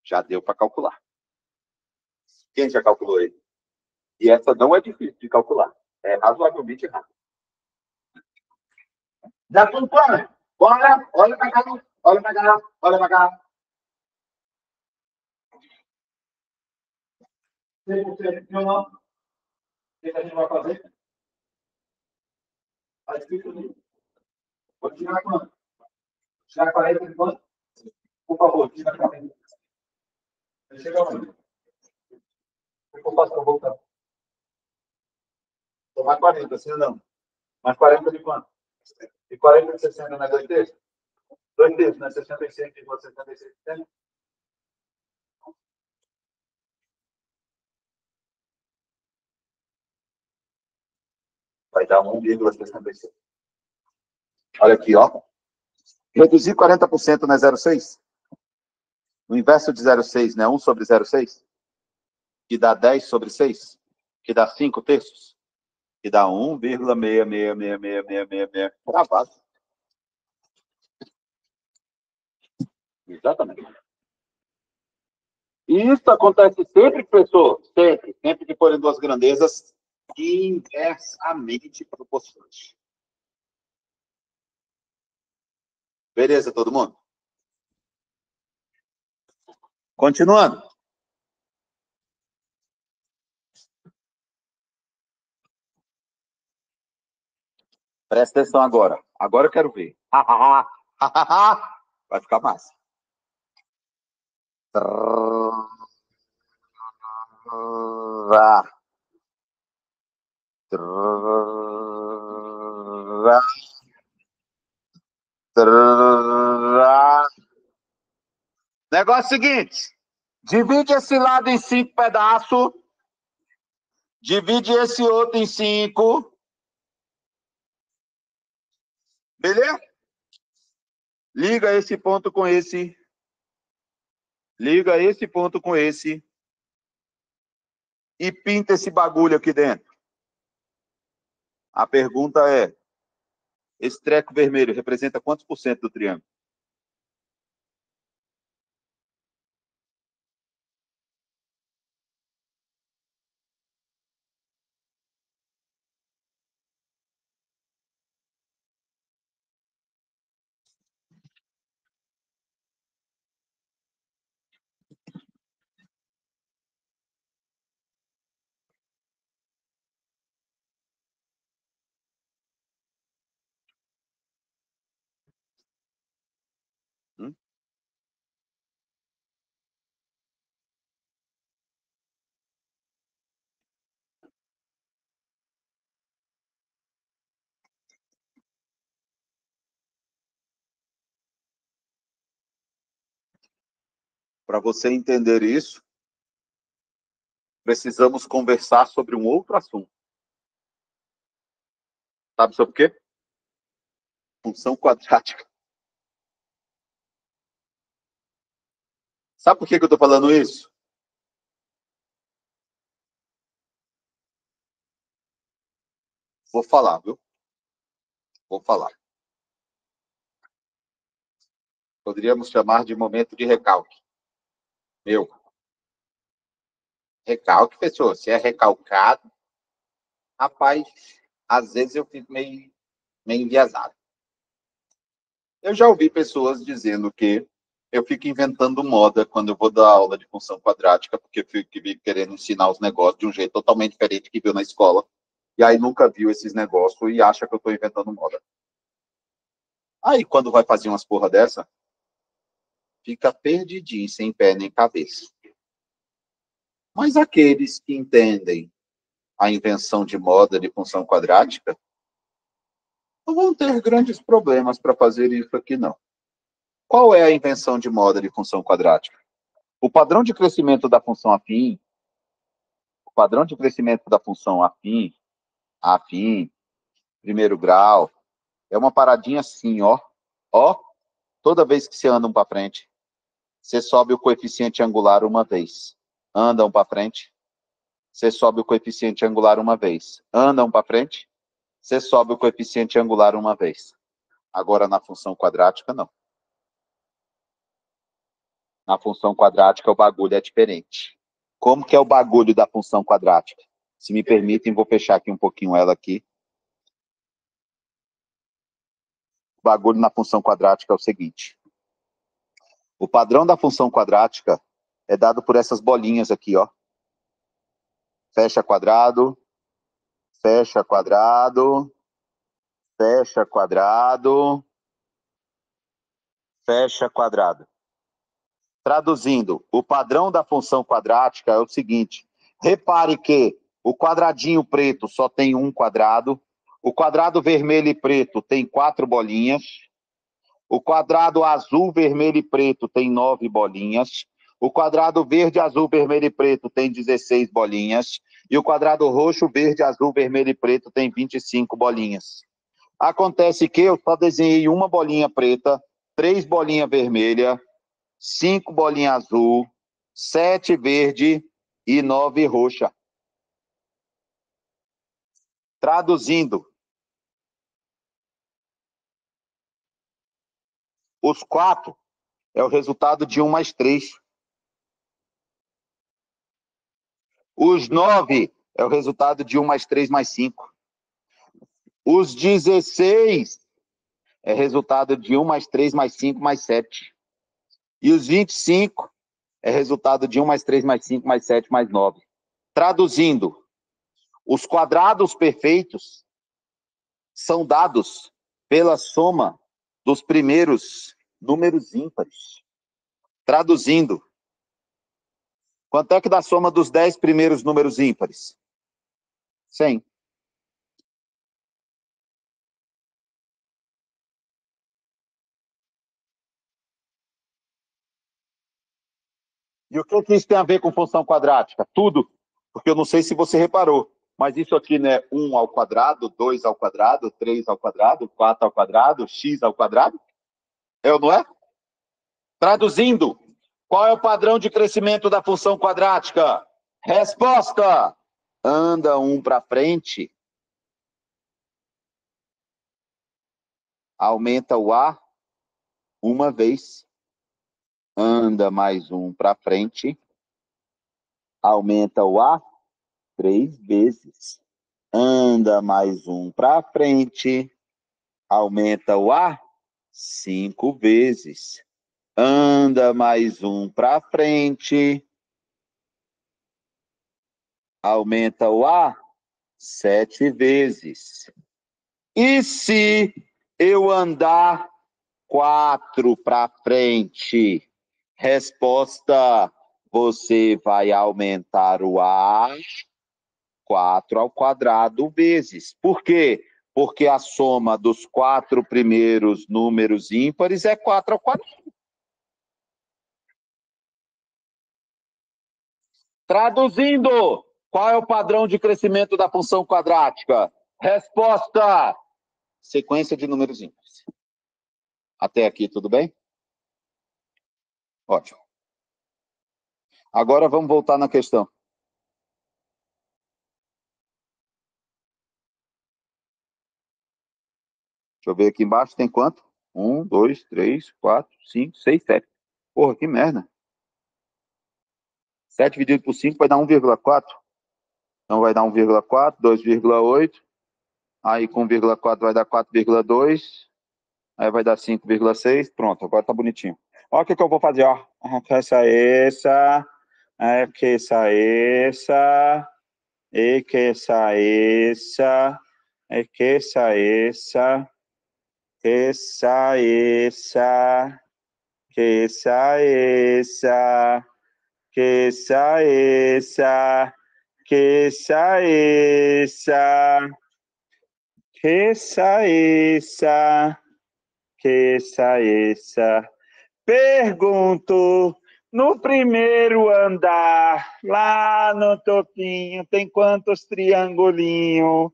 Já deu para calcular. Quem já calculou aí? E essa não é difícil de calcular. É razoavelmente rápido. Já calculou? Bora! Olha para cá! Olha para cá! Olha para cá! 100% de ou não? O que a gente vai fazer? Está escrito ali. Vou tirar quanto? Tirar 40 de quanto? Por favor, tira 40. Chega onde? O que eu faço para voltar? Tomar 40, sim ou não? Mas 40 de quanto? E 40 de 60 não é 2 terços? 2 terços, não é 66,66%? Vai dar 1,66. Olha aqui, ó. Reduzir 40% não é 0,6? O inverso de 0,6 não é 1 sobre 0,6? Que dá 10 sobre 6? Que dá 5 terços? Que dá 1,6666666. Gravado. Exatamente. E isso acontece sempre, professor? Sempre. Sempre que forem duas grandezas inversamente proporcionais. Beleza, todo mundo? Continuando. Presta atenção agora. Agora eu quero ver. Vai ficar massa. Negócio seguinte. Divide esse lado em 5 pedaços. Divide esse outro em 5. Beleza? Liga esse ponto com esse. Liga esse ponto com esse. E pinta esse bagulho aqui dentro. A pergunta é: esse treco vermelho representa quantos por cento do triângulo? Para você entender isso, precisamos conversar sobre um outro assunto. Sabe sobre o quê? Função quadrática. Sabe por que eu estou falando isso? Vou falar, viu? Vou falar. Poderíamos chamar de momento de recalque. Meu. Recalque, pessoa. Se é recalcado, rapaz, às vezes eu fico meio enviesado. Eu já ouvi pessoas dizendo que eu fico inventando moda quando eu vou dar aula de função quadrática, porque eu fico querendo ensinar os negócios de um jeito totalmente diferente que viu na escola, e aí nunca viu esses negócios e acha que eu estou inventando moda. Aí, quando vai fazer umas porra dessa, fica perdidinho, sem pé nem cabeça. Mas aqueles que entendem a invenção de moda de função quadrática não vão ter grandes problemas para fazer isso aqui, não. Qual é a invenção de moda de função quadrática? O padrão de crescimento da função afim, o padrão de crescimento da função afim, primeiro grau, é uma paradinha assim, ó. Ó, toda vez que você anda um para frente, você sobe o coeficiente angular uma vez. Anda um para frente, você sobe o coeficiente angular uma vez. Anda um para frente, você sobe o coeficiente angular uma vez. Agora, na função quadrática, não. Na função quadrática, o bagulho é diferente. Como que é o bagulho da função quadrática? Se me permitem, vou fechar aqui um pouquinho ela aqui. O bagulho na função quadrática é o seguinte. O padrão da função quadrática é dado por essas bolinhas aqui, ó. Fecha quadrado, fecha quadrado, fecha quadrado, fecha quadrado. Traduzindo, o padrão da função quadrática é o seguinte. Repare que o quadradinho preto só tem um quadrado, o quadrado vermelho e preto tem 4 bolinhas, o quadrado azul, vermelho e preto tem 9 bolinhas, o quadrado verde, azul, vermelho e preto tem 16 bolinhas, e o quadrado roxo, verde, azul, vermelho e preto tem 25 bolinhas. Acontece que eu só desenhei uma bolinha preta, 3 bolinhas vermelhas, 5 bolinhas azul, 7 verde e 9 roxa. Traduzindo, os 4 é o resultado de 1 mais 3. Os 9 é o resultado de 1 mais 3 mais 5. Os 16 é resultado de 1 mais 3 mais 5 mais 7. E os 25 é resultado de 1 mais 3 mais 5 mais 7 mais 9. Traduzindo, os quadrados perfeitos são dados pela soma dos primeiros números ímpares. Traduzindo, quanto é que dá a soma dos 10 primeiros números ímpares? 100. E o que isso tem a ver com função quadrática? Tudo, porque eu não sei se você reparou, mas isso aqui não é 1 ao quadrado, 2 ao quadrado, 3 ao quadrado, 4 ao quadrado, x ao quadrado? É ou não é? Traduzindo, qual é o padrão de crescimento da função quadrática? Resposta! Anda um para frente, aumenta o A uma vez, anda mais um para frente, aumenta o A 3 vezes, anda mais um para frente, aumenta o A 5 vezes, anda mais um para frente, aumenta o A 7 vezes. E se eu andar 4 para frente? Resposta: você vai aumentar o A 4 ao quadrado vezes. Por quê? Porque a soma dos 4 primeiros números ímpares é 4 ao quadrado. Traduzindo, qual é o padrão de crescimento da função quadrática? Resposta: sequência de números ímpares. Até aqui, tudo bem? Ótimo. Agora vamos voltar na questão. Deixa eu ver aqui embaixo, tem quanto? 1, 2, 3, 4, 5, 6, 7. Porra, que merda. 7 dividido por 5 vai dar 1,4. Então vai dar 1,4, 2,8. Aí com 1,4 vai dar 4,2. Aí vai dar 5,6. Pronto, agora tá bonitinho. Olha o que eu vou fazer, ó. Essa, é que essa, e que essa, é que essa, que essa, que essa, que essa, que essa, que essa. Pergunto, no primeiro andar, lá no topinho, tem quantos triangulinhos?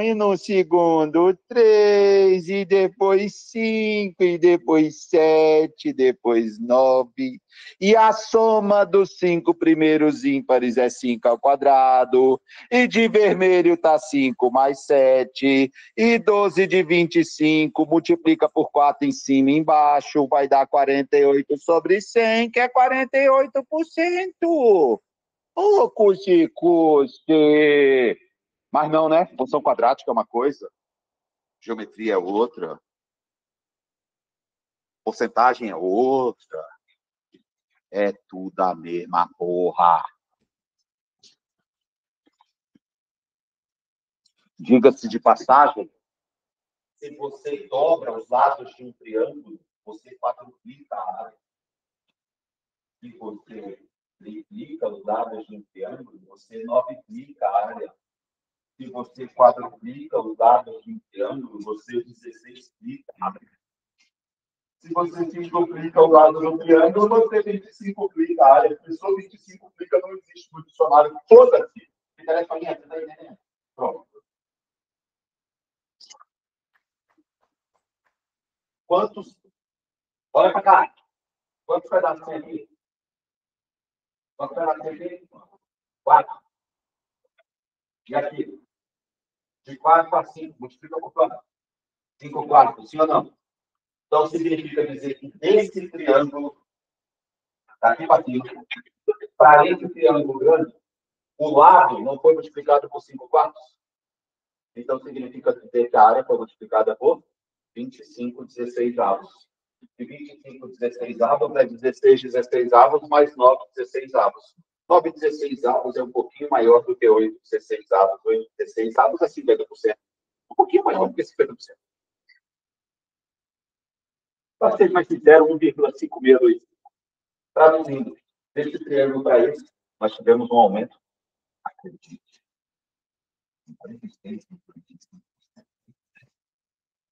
E no segundo, 3, e depois 5, e depois 7, depois 9. E a soma dos 5 primeiros ímpares é 5 ao quadrado. E de vermelho está 5 mais 7. E 12 de 25 multiplica por 4 em cima e embaixo, vai dar 48 sobre 100, que é 48%. Ô, custe. Mas não, né? Função quadrática é uma coisa, geometria é outra, porcentagem é outra. É tudo a mesma porra. Diga-se de passagem, se você dobra os lados de um triângulo, você quadruplica a área. Se você triplica os lados de um triângulo, você noviplica a área. Se você quadruplica os lados de um triângulo, você 16plica a área. Se você 5plica o lado do triângulo, você 25plica a área. Se for 25plica, não existe no dicionário. Foda-se. Que telefoninha, você tá entendendo? Pronto. Quantos? Olha para cá. Quantos pedaços tem aqui? Quantos pedaços tem aqui? 4. E aqui? De 4 para 5. Multiplica por 4. 5 quartos, sim ou não? Então, significa dizer que desse triângulo, daqui para aqui, para esse triângulo grande, o lado não foi multiplicado por 5 quartos. Então, significa dizer que a área foi multiplicada por 25 16avos. E 25 16avos é 16 16avos mais 9 16avos. 9 16avos é um pouquinho maior do que 8 16avos. 8 16avos é 50%. Um pouquinho maior do que 50%. Para ser mais sincero, 1,562. Traduzindo, desse triângulo para esse, nós tivemos um aumento. Acredite.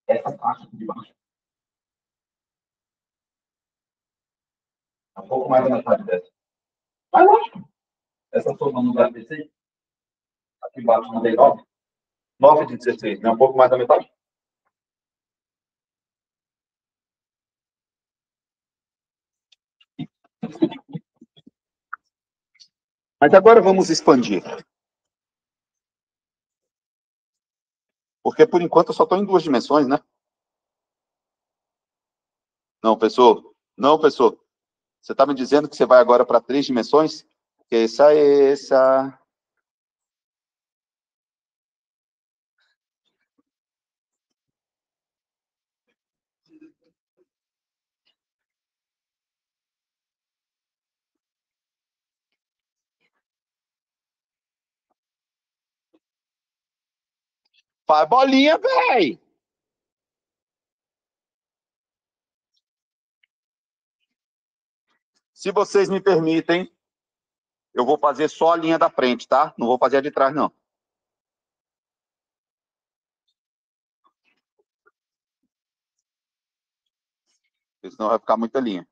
Essa parte de baixo. É um pouco mais da metade dessa. Mas lógico. Essa soma no lugar de 16. Aqui embaixo não tem 9. 9 de 16, não é um pouco mais da metade? Mas agora vamos expandir. Porque, por enquanto, eu só estou em 2 dimensões, né? Não, pessoal. Não, pessoal. Você está me dizendo que você vai agora para 3 dimensões? Que essa. Faz bolinha, véi! Se vocês me permitem, eu vou fazer só a linha da frente, tá? Não vou fazer a de trás, não. Porque senão vai ficar muita linha.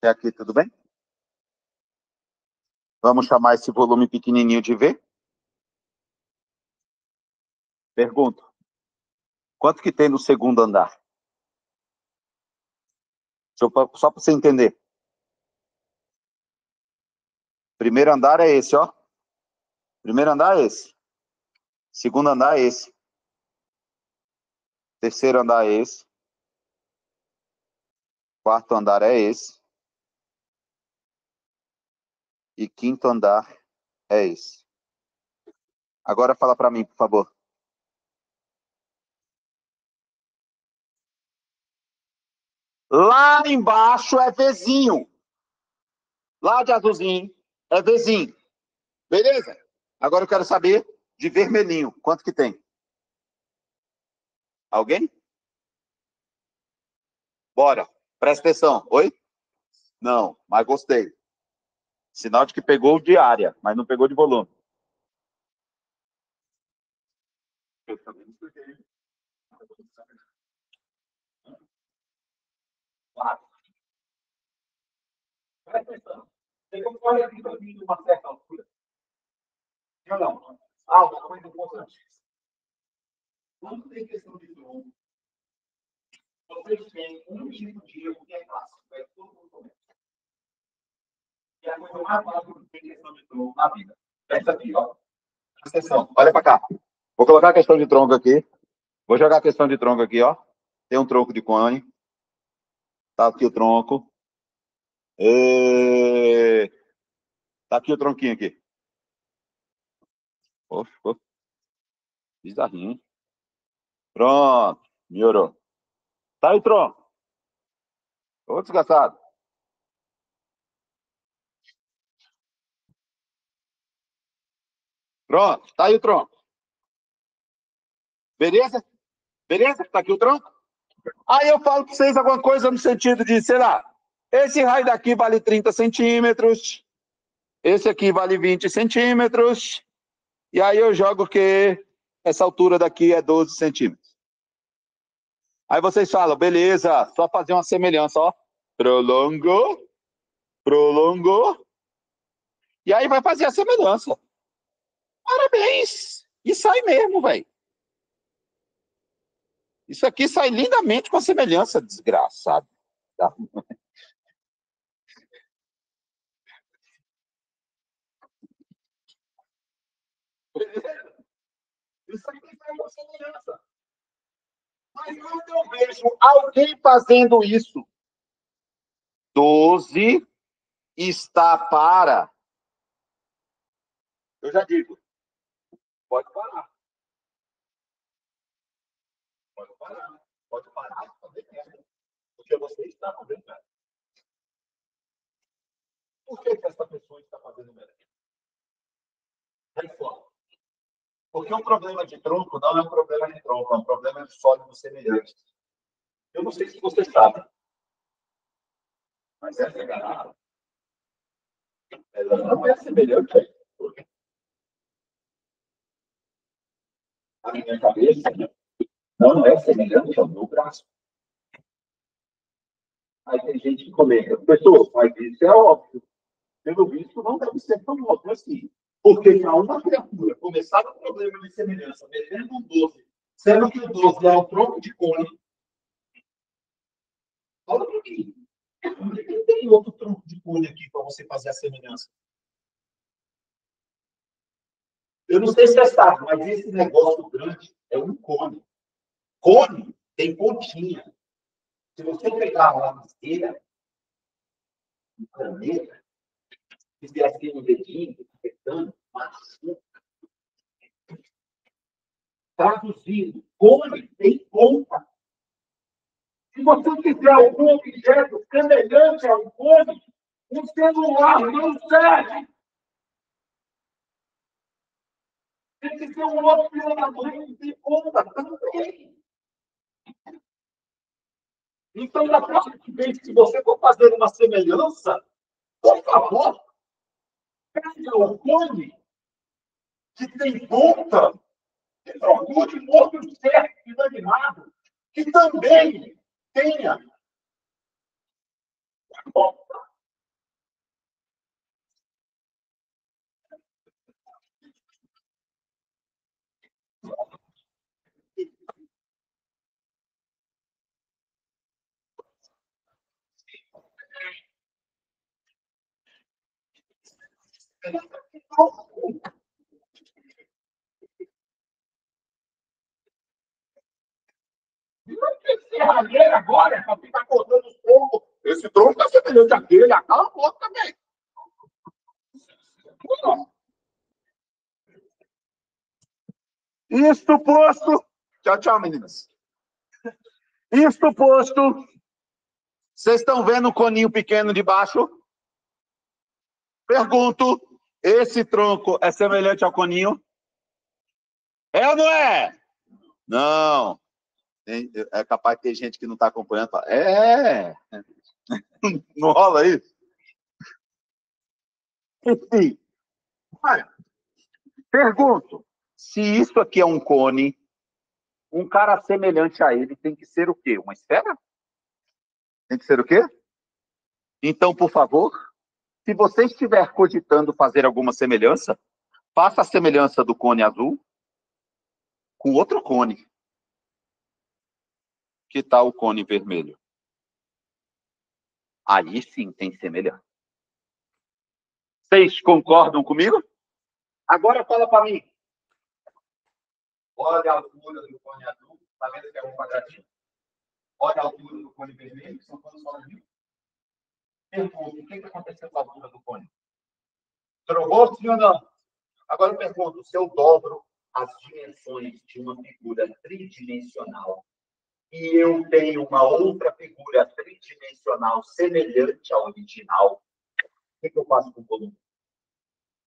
Até aqui, tudo bem? Vamos chamar esse volume pequenininho de V. Pergunto. Quanto que tem no segundo andar? Só para você entender. Primeiro andar é esse, ó. Primeiro andar é esse. Segundo andar é esse. Terceiro andar é esse. Quarto andar é esse. E quinto andar é esse. Agora fala para mim, por favor. Lá embaixo é Vzinho. Lá de azulzinho é Vzinho. Beleza? Agora eu quero saber de vermelhinho. Quanto que tem? Alguém? Bora. Presta atenção. Oi? Não, mas gostei. Sinal de que pegou de área, mas não pegou de volume. Eu também não peguei. Presta atenção. Tem como fazer aqui para mim uma certa altura? Eu não. Ah, uma coisa importante. Quando tem questão de tronco, vocês têm um mínimo de erro que é fácil. Vai todo mundo começa. E a coisa mais fácil que tem questão de tronco na vida. Essa aqui, ó. Presta atenção. Olha para cá. Vou colocar a questão de tronco aqui. Vou jogar a questão de tronco aqui, ó. Tem um tronco de cone. Tá aqui o tronco. E... Tá aqui o tronquinho aqui. Oxe, bizarrinho. Pronto. Melhorou. Tá aí o tronco. Ô, desgraçado. Pronto. Tá aí o tronco. Beleza? Beleza? Tá aqui o tronco? Aí eu falo para vocês alguma coisa no sentido de, sei lá, esse raio daqui vale 30 centímetros, esse aqui vale 20 centímetros, e aí eu jogo que essa altura daqui é 12 centímetros. Aí vocês falam, beleza, só fazer uma semelhança, ó. Prolongou, prolongou, e aí vai fazer a semelhança. Parabéns! E sai mesmo, velho. Isso aqui sai lindamente com a semelhança, desgraçado. Tá? Isso aqui sai com semelhança. Mas quando eu vejo alguém fazendo isso, 12 está para. Eu já digo, pode parar. Pode parar. Pode parar de fazer merda. Porque você está fazendo merda. Por que essa pessoa está fazendo merda? Aí fora. Porque o problema de tronco não é um problema de tronco, é um problema de sólido semelhante. Eu não sei se você sabe, mas essa garrafa, ela não é semelhante. A minha cabeça não é semelhante ao meu braço. Aí tem gente que comenta, pessoas, mas isso é óbvio. Pelo visto, não deve ser tão óbvio assim. Porque para uma criatura começar com problema de semelhança, metendo um 12, sendo que o 12 é um tronco de cone, fala para mim. Por que tem outro tronco de cone aqui para você fazer a semelhança? Eu não sei se é sabe, mas esse negócio grande é um cone. Cone tem pontinha. Se você pegar uma madeira, uma caneta, fizer assim no dedinho, apertando, machuca. Traduzindo, cone tem ponta. Se você quiser algum objeto semelhante ao cone, um celular não serve. Tem que ser um outro filho da mãe que tem ponta também. Então, na próxima vez que você for fazer uma semelhança, por favor, pega o cone que tem ponta e procure um outro ser inanimado que também tenha ponta. Serralheira agora, para ficar cortando os troncos. Esse tronco está semelhante àquele, aquela foto também. Isto posto. Tchau, tchau, meninas. Isto posto. Vocês estão vendo o coninho pequeno de baixo? Pergunto: esse tronco é semelhante ao coninho? É ou não é? Não. É capaz de ter gente que não está acompanhando. É. Não rola isso? Enfim. Olha, pergunto: se isso aqui é um cone, um cara semelhante a ele tem que ser o quê? Uma esfera? Tem que ser o quê? Então, por favor, se você estiver cogitando fazer alguma semelhança, faça a semelhança do cone azul com outro cone. Que tal o cone vermelho? Aí sim tem semelhança. Vocês concordam comigo? Agora fala para mim. Olha a altura do cone azul. Está vendo que é um quadradinho? Olha a altura do cone vermelho, que são todos sozinhos. Pergunto, o que aconteceu com a altura do cone? Trocou, sim ou não? Agora eu pergunto, se eu dobro as dimensões de uma figura tridimensional e eu tenho uma outra figura tridimensional semelhante à original, o que eu faço com o volume?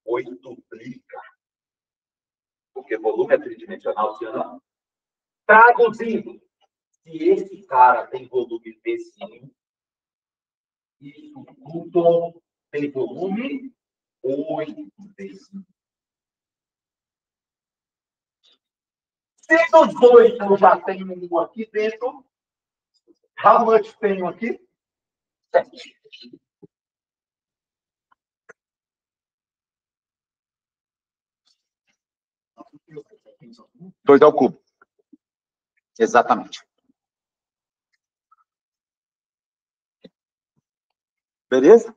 Oitoplica. Porque volume é tridimensional, sim ou não? Traduzindo, se esse cara tem volume vizinho, isso tudo tem volume 8 vezes. Se dos dois eu já tenho um aqui dentro, how much tenho aqui? 7. 2 ao cubo. Exatamente. Beleza?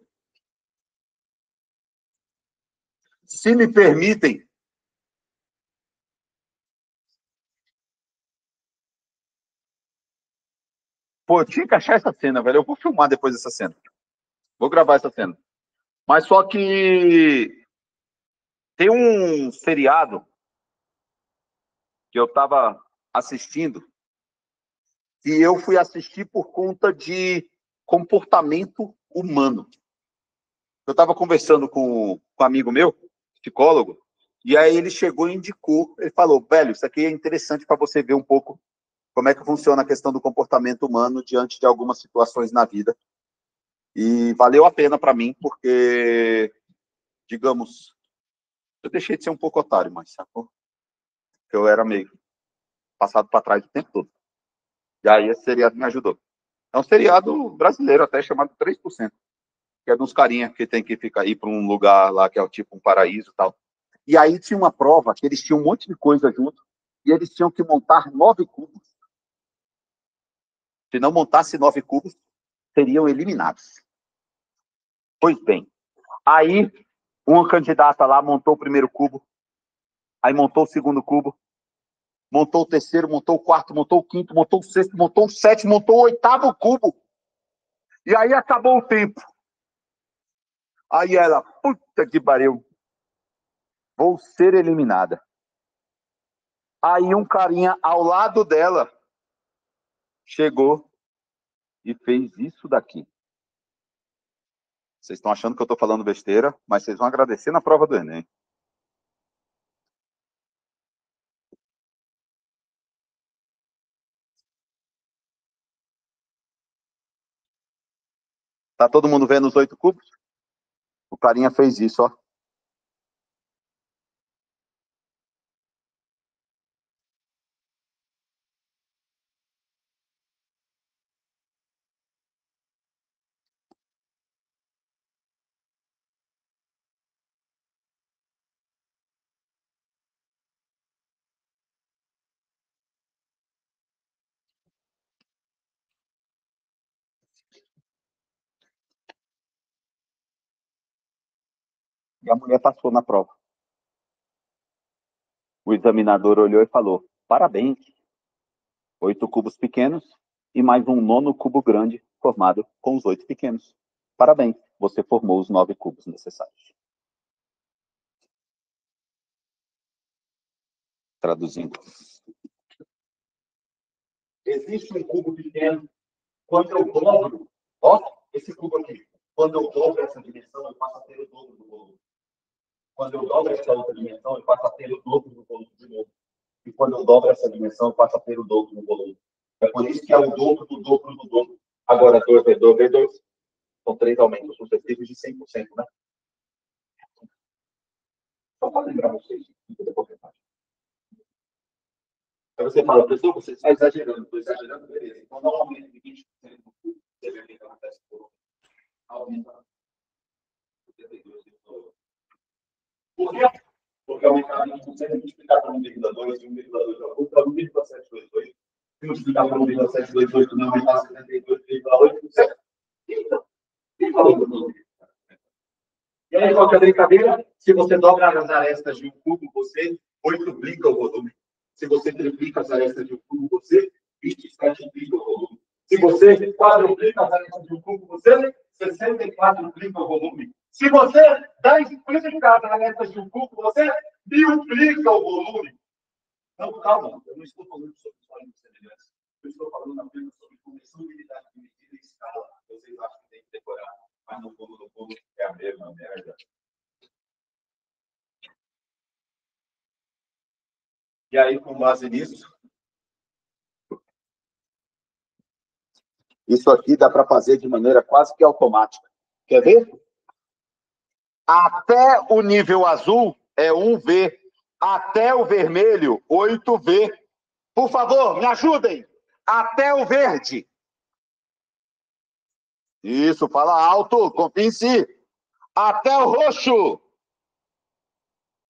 Se me permitem, pô, eu tinha que achar essa cena, velho. Eu vou filmar depois essa cena. Vou gravar essa cena. Mas só que tem um seriado que eu estava assistindo e eu fui assistir por conta de comportamento humano. Eu estava conversando com um amigo meu, psicólogo, e aí ele chegou e indicou, ele falou, velho, isso aqui é interessante para você ver um pouco como é que funciona a questão do comportamento humano diante de algumas situações na vida. E valeu a pena para mim, porque, digamos, eu deixei de ser um pouco otário, mas sacou? Que eu era meio passado para trás o tempo todo. E aí esse seriado me ajudou. É um seriado brasileiro até, chamado 3%, que é dos carinha que tem que ficar aí para um lugar lá que é tipo um paraíso e tal. E aí tinha uma prova que eles tinham um monte de coisa junto e eles tinham que montar 9 cubos. Se não montasse 9 cubos, seriam eliminados. Pois bem, aí uma candidata lá montou o primeiro cubo, aí montou o segundo cubo, montou o terceiro, montou o quarto, montou o quinto, montou o sexto, montou o sétimo, montou o oitavo cubo. E aí acabou o tempo. Aí ela, puta que pariu, vou ser eliminada. Aí um carinha ao lado dela chegou e fez isso daqui. Vocês estão achando que eu estou falando besteira, mas vocês vão agradecer na prova do Enem. Tá todo mundo vendo os 8 cubos? O carinha fez isso, ó. E a mulher passou na prova. O examinador olhou e falou: parabéns, 8 cubos pequenos e mais um 9º cubo grande formado com os 8 pequenos. Parabéns, você formou os 9 cubos necessários. Traduzindo. Existe um cubo pequeno. Quando eu dobro, ó, esse cubo aqui, quando eu dobro essa dimensão, eu passo a ter o dobro do volume. Quando eu dobro essa outra dimensão, eu passo a ter o dobro do volume de novo. E quando eu dobro essa dimensão, eu passo a ter o dobro do volume. É por isso que é o dobro do dobro do dobro. Agora, 2 vezes 2 vezes 2. São 3 aumentos sucessivos de 100%, né? Só para lembrar vocês. Aí você fala, pessoal, você está exagerando. Estou exagerando, beleza. Então, dá um aumento de 20%. Você vê o que acontece por aumenta. Por quê? Porque aumentar 20% multiplicar por 1,2, 1,2 para 1,722. Se multiplicar por 1,728, não aumentar 72,8%. Então, quem falou do número? E aí, qual que é a brincadeira? Se você dobra as arestas de um cubo, você 8-plica o volume. Se você triplica as arestas de um cubo, você 27-plica o volume. Se você quadruplica as arestas de um cubo, você 64-plica o volume. Se você 10-plica as arestas de um cubo, você 1000-plica o volume. Não, calma, eu não estou falando sobre história de semelhança. Eu estou falando apenas sobre conversões de medida e escala. Vocês acham que tem que decorar, mas no fundo é a mesma merda. E aí, com base nisso, isso aqui dá para fazer de maneira quase que automática. Quer ver? Até o nível azul é 1V. Até o vermelho, 8V. Por favor, me ajudem. Até o verde. Isso, fala alto, confia em si. Até o roxo.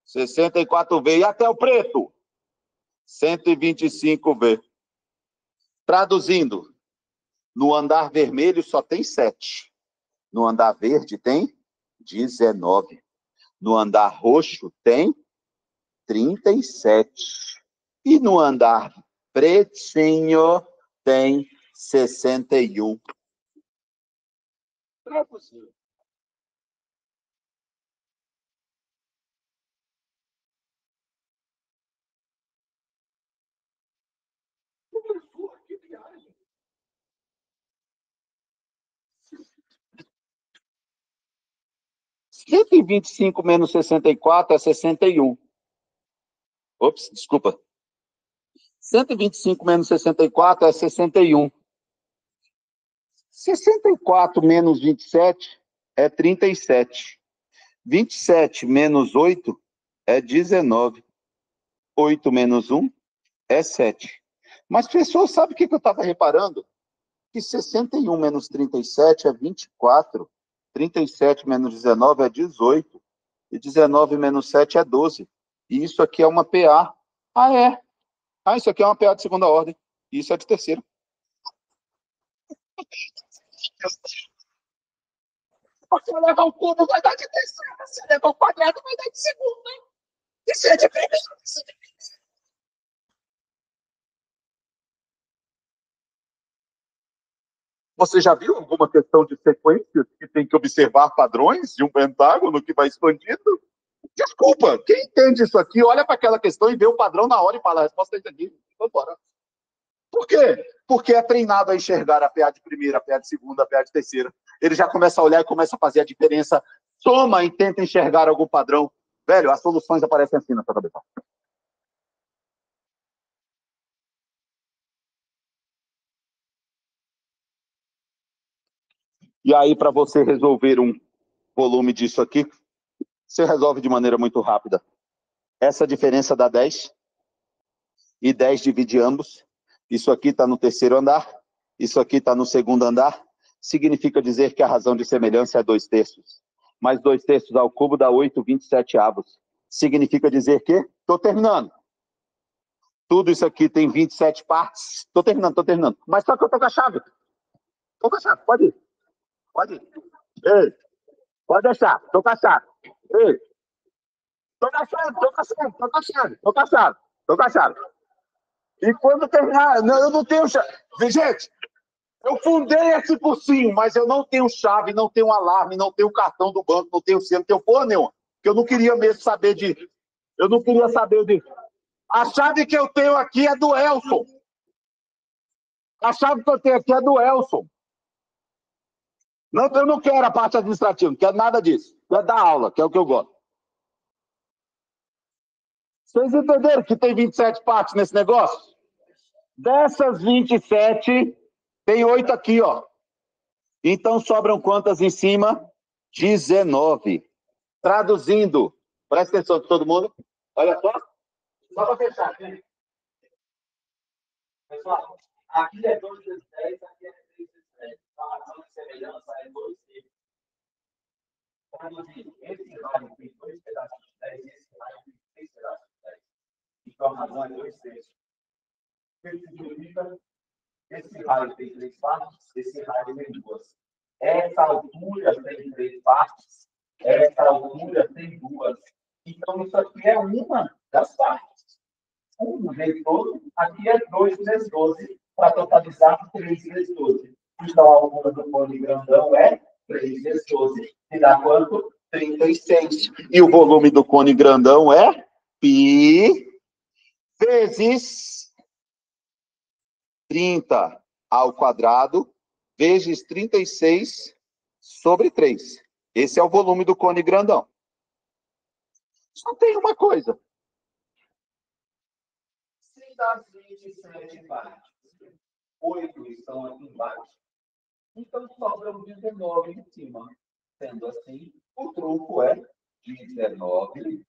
64V. E até o preto. 125V. Traduzindo, no andar vermelho só tem 7. No andar verde tem 19. No andar roxo tem 37. E no andar pretinho tem 61. Traduzindo. Que viagem. 125 menos 64 é 61. Ops, desculpa. 125 menos 64 é 61. 64 menos 27 é 37. 27 menos 8 é 19. 8 menos 1 é 7. Mas, pessoal, sabe o que eu estava reparando? Que 61 menos 37 é 24. 37 menos 19 é 18. E 19 menos 7 é 12. E isso aqui é uma PA. Ah, é? Ah, isso aqui é uma PA de segunda ordem. E isso é de terceira. Se eu levar o cubo, vai dar de terceira. Se levar o quadrado, vai dar de segunda. Isso é de primeira. Você já viu alguma questão de sequências que tem que observar padrões de um pentágono que vai expandindo? Desculpa, quem entende isso aqui, olha para aquela questão e vê o padrão na hora e fala, a resposta é isso aqui, vamos embora. Por quê? Porque é treinado a enxergar a PA de primeira, a PA de segunda, a PA de terceira. Ele já começa a olhar e começa a fazer a diferença, soma e tenta enxergar algum padrão. Velho, as soluções aparecem assim na sua cabeça. E aí, para você resolver um volume disso aqui, você resolve de maneira muito rápida. Essa diferença dá 10, e 10 divide ambos. Isso aqui está no terceiro andar, isso aqui está no segundo andar. Significa dizer que a razão de semelhança é 2/3. Mais 2/3 ao cubo dá 8/27. Significa dizer que... Estou terminando. Tudo isso aqui tem 27 partes. Estou terminando. Mas só que eu estou com a chave. Estou com a chave, pode ir. Pode ir. Ei, pode deixar, estou com a chave. Ei, tô caçado. E quando terminar, eu não tenho chave. Gente, eu fundei esse cursinho, mas eu não tenho chave, não tenho alarme, não tenho cartão do banco, não tenho selo, não tenho porra nenhuma. Porque eu não queria mesmo saber de. Eu não queria saber de. A chave que eu tenho aqui é do Elson. A chave que eu tenho aqui é do Elson. Não, eu não quero a parte administrativa, não quero nada disso. Quero dar aula, que é o que eu gosto. Vocês entenderam que tem 27 partes nesse negócio? Dessas 27, tem 8 aqui, ó. Então sobram quantas em cima? 19. Traduzindo, presta atenção todo mundo. Olha só. Só para fechar, aqui. Pessoal, aqui é 2 vezes 10, aqui é 3 vezes 10. A razão de semelhança é 2 vezes. Traduzindo, esse raio tem 2 pedaços de 10 e esse raio tem 3 pedaços de 10. Então a razão é 2 vezes. O que significa? Esse raio tem 3 partes, esse raio tem 2. Essa altura tem 3 partes, essa altura tem 2. Então, isso aqui é uma das partes. 1 vezes 12, aqui é 2 vezes 12, para totalizar 3 vezes 12. Então, a altura do cone grandão é 3 vezes 12, que dá quanto? 36. E o volume do cone grandão é π vezes 30 ao quadrado, vezes 36 sobre 3. Esse é o volume do cone grandão. Só tem uma coisa. Se das 27 partes, 8 estão aqui embaixo, então sobram 19 em cima. Sendo assim, o truco é 19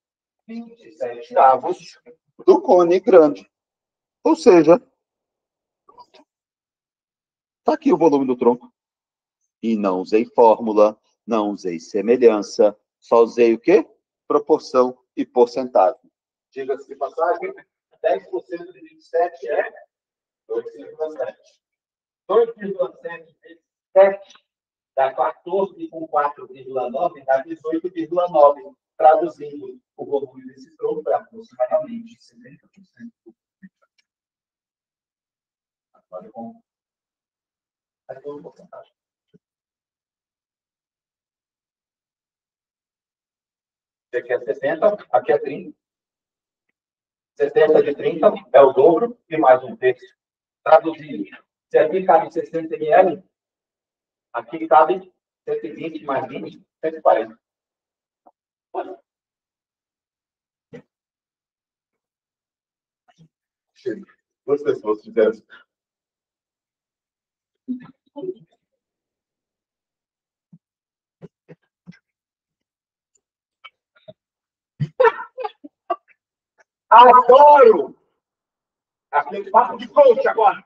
27avos do cone grande. Ou seja, está aqui o volume do tronco. E não usei fórmula, não usei semelhança, só usei o quê? Proporção e porcentagem. Diga-se de passagem, 10% de 27 é 2,7. 2,7 vezes 7 dá 14 com 4,9 dá 18,9. Traduzindo, o volume desse tronco é aproximadamente 70%. Agora, com a porcentagem. Aqui é 60, aqui é 30. 70 de 30 é o dobro e mais um terço. Traduzindo, se aqui cabe 60 ml, aqui cabe 120 mais 20, 140. Duas pessoas fizeram isso. Adoro! Aquele papo de coach agora.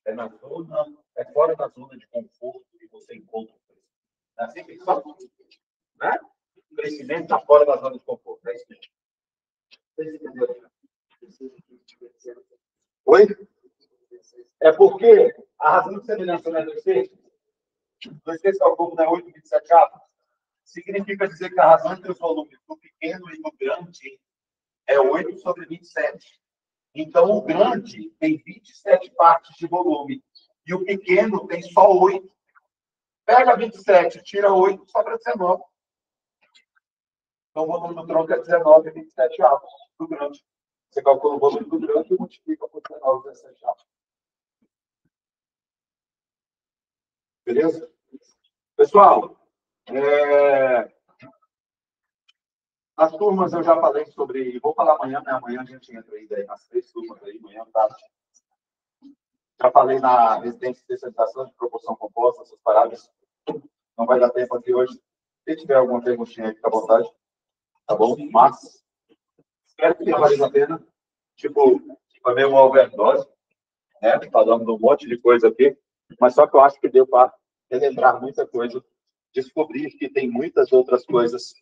É na zona, é fora da zona de conforto que você encontra. É assim que só, né? O crescimento está fora da zona de conforto. É isso mesmo. Vocês entenderam? Oi? É porque a razão de semelhança não é 2 terços. 2 terços ao cubo não é 8,27avos. Significa dizer que a razão entre os volumes do pequeno e do grande é 8 sobre 27. Então, o grande tem 27 partes de volume e o pequeno tem só 8. Pega 27, tira 8, sobra 19. Então, o volume do tronco é 19 e 27 avos do grande. Você calcula o volume do grande e multiplica por 19 e 17 avos. Beleza? Pessoal, as turmas eu já falei sobre, vou falar amanhã, né? Amanhã a gente entra aí daí nas 3 turmas aí, amanhã tarde. Já falei na residência de especialização de proporção composta, essas paradas. Não vai dar tempo aqui hoje. Se tiver alguma perguntinha, fica à vontade. Tá bom? Mas espero que tenha valido a pena. Tipo, foi meio uma overdose, né? Falando de um monte de coisa aqui. Mas só que eu acho que deu para relembrar muita coisa. Descobrir que tem muitas outras coisas.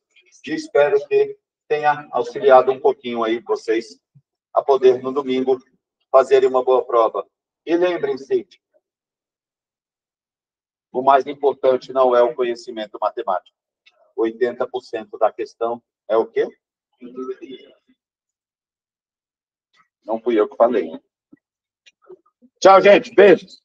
E espero que tenha auxiliado um pouquinho aí vocês a poder, no domingo, fazerem uma boa prova. E lembrem-se, o mais importante não é o conhecimento matemático. 80% da questão é o quê? Não fui eu que falei. Tchau, gente. Beijos.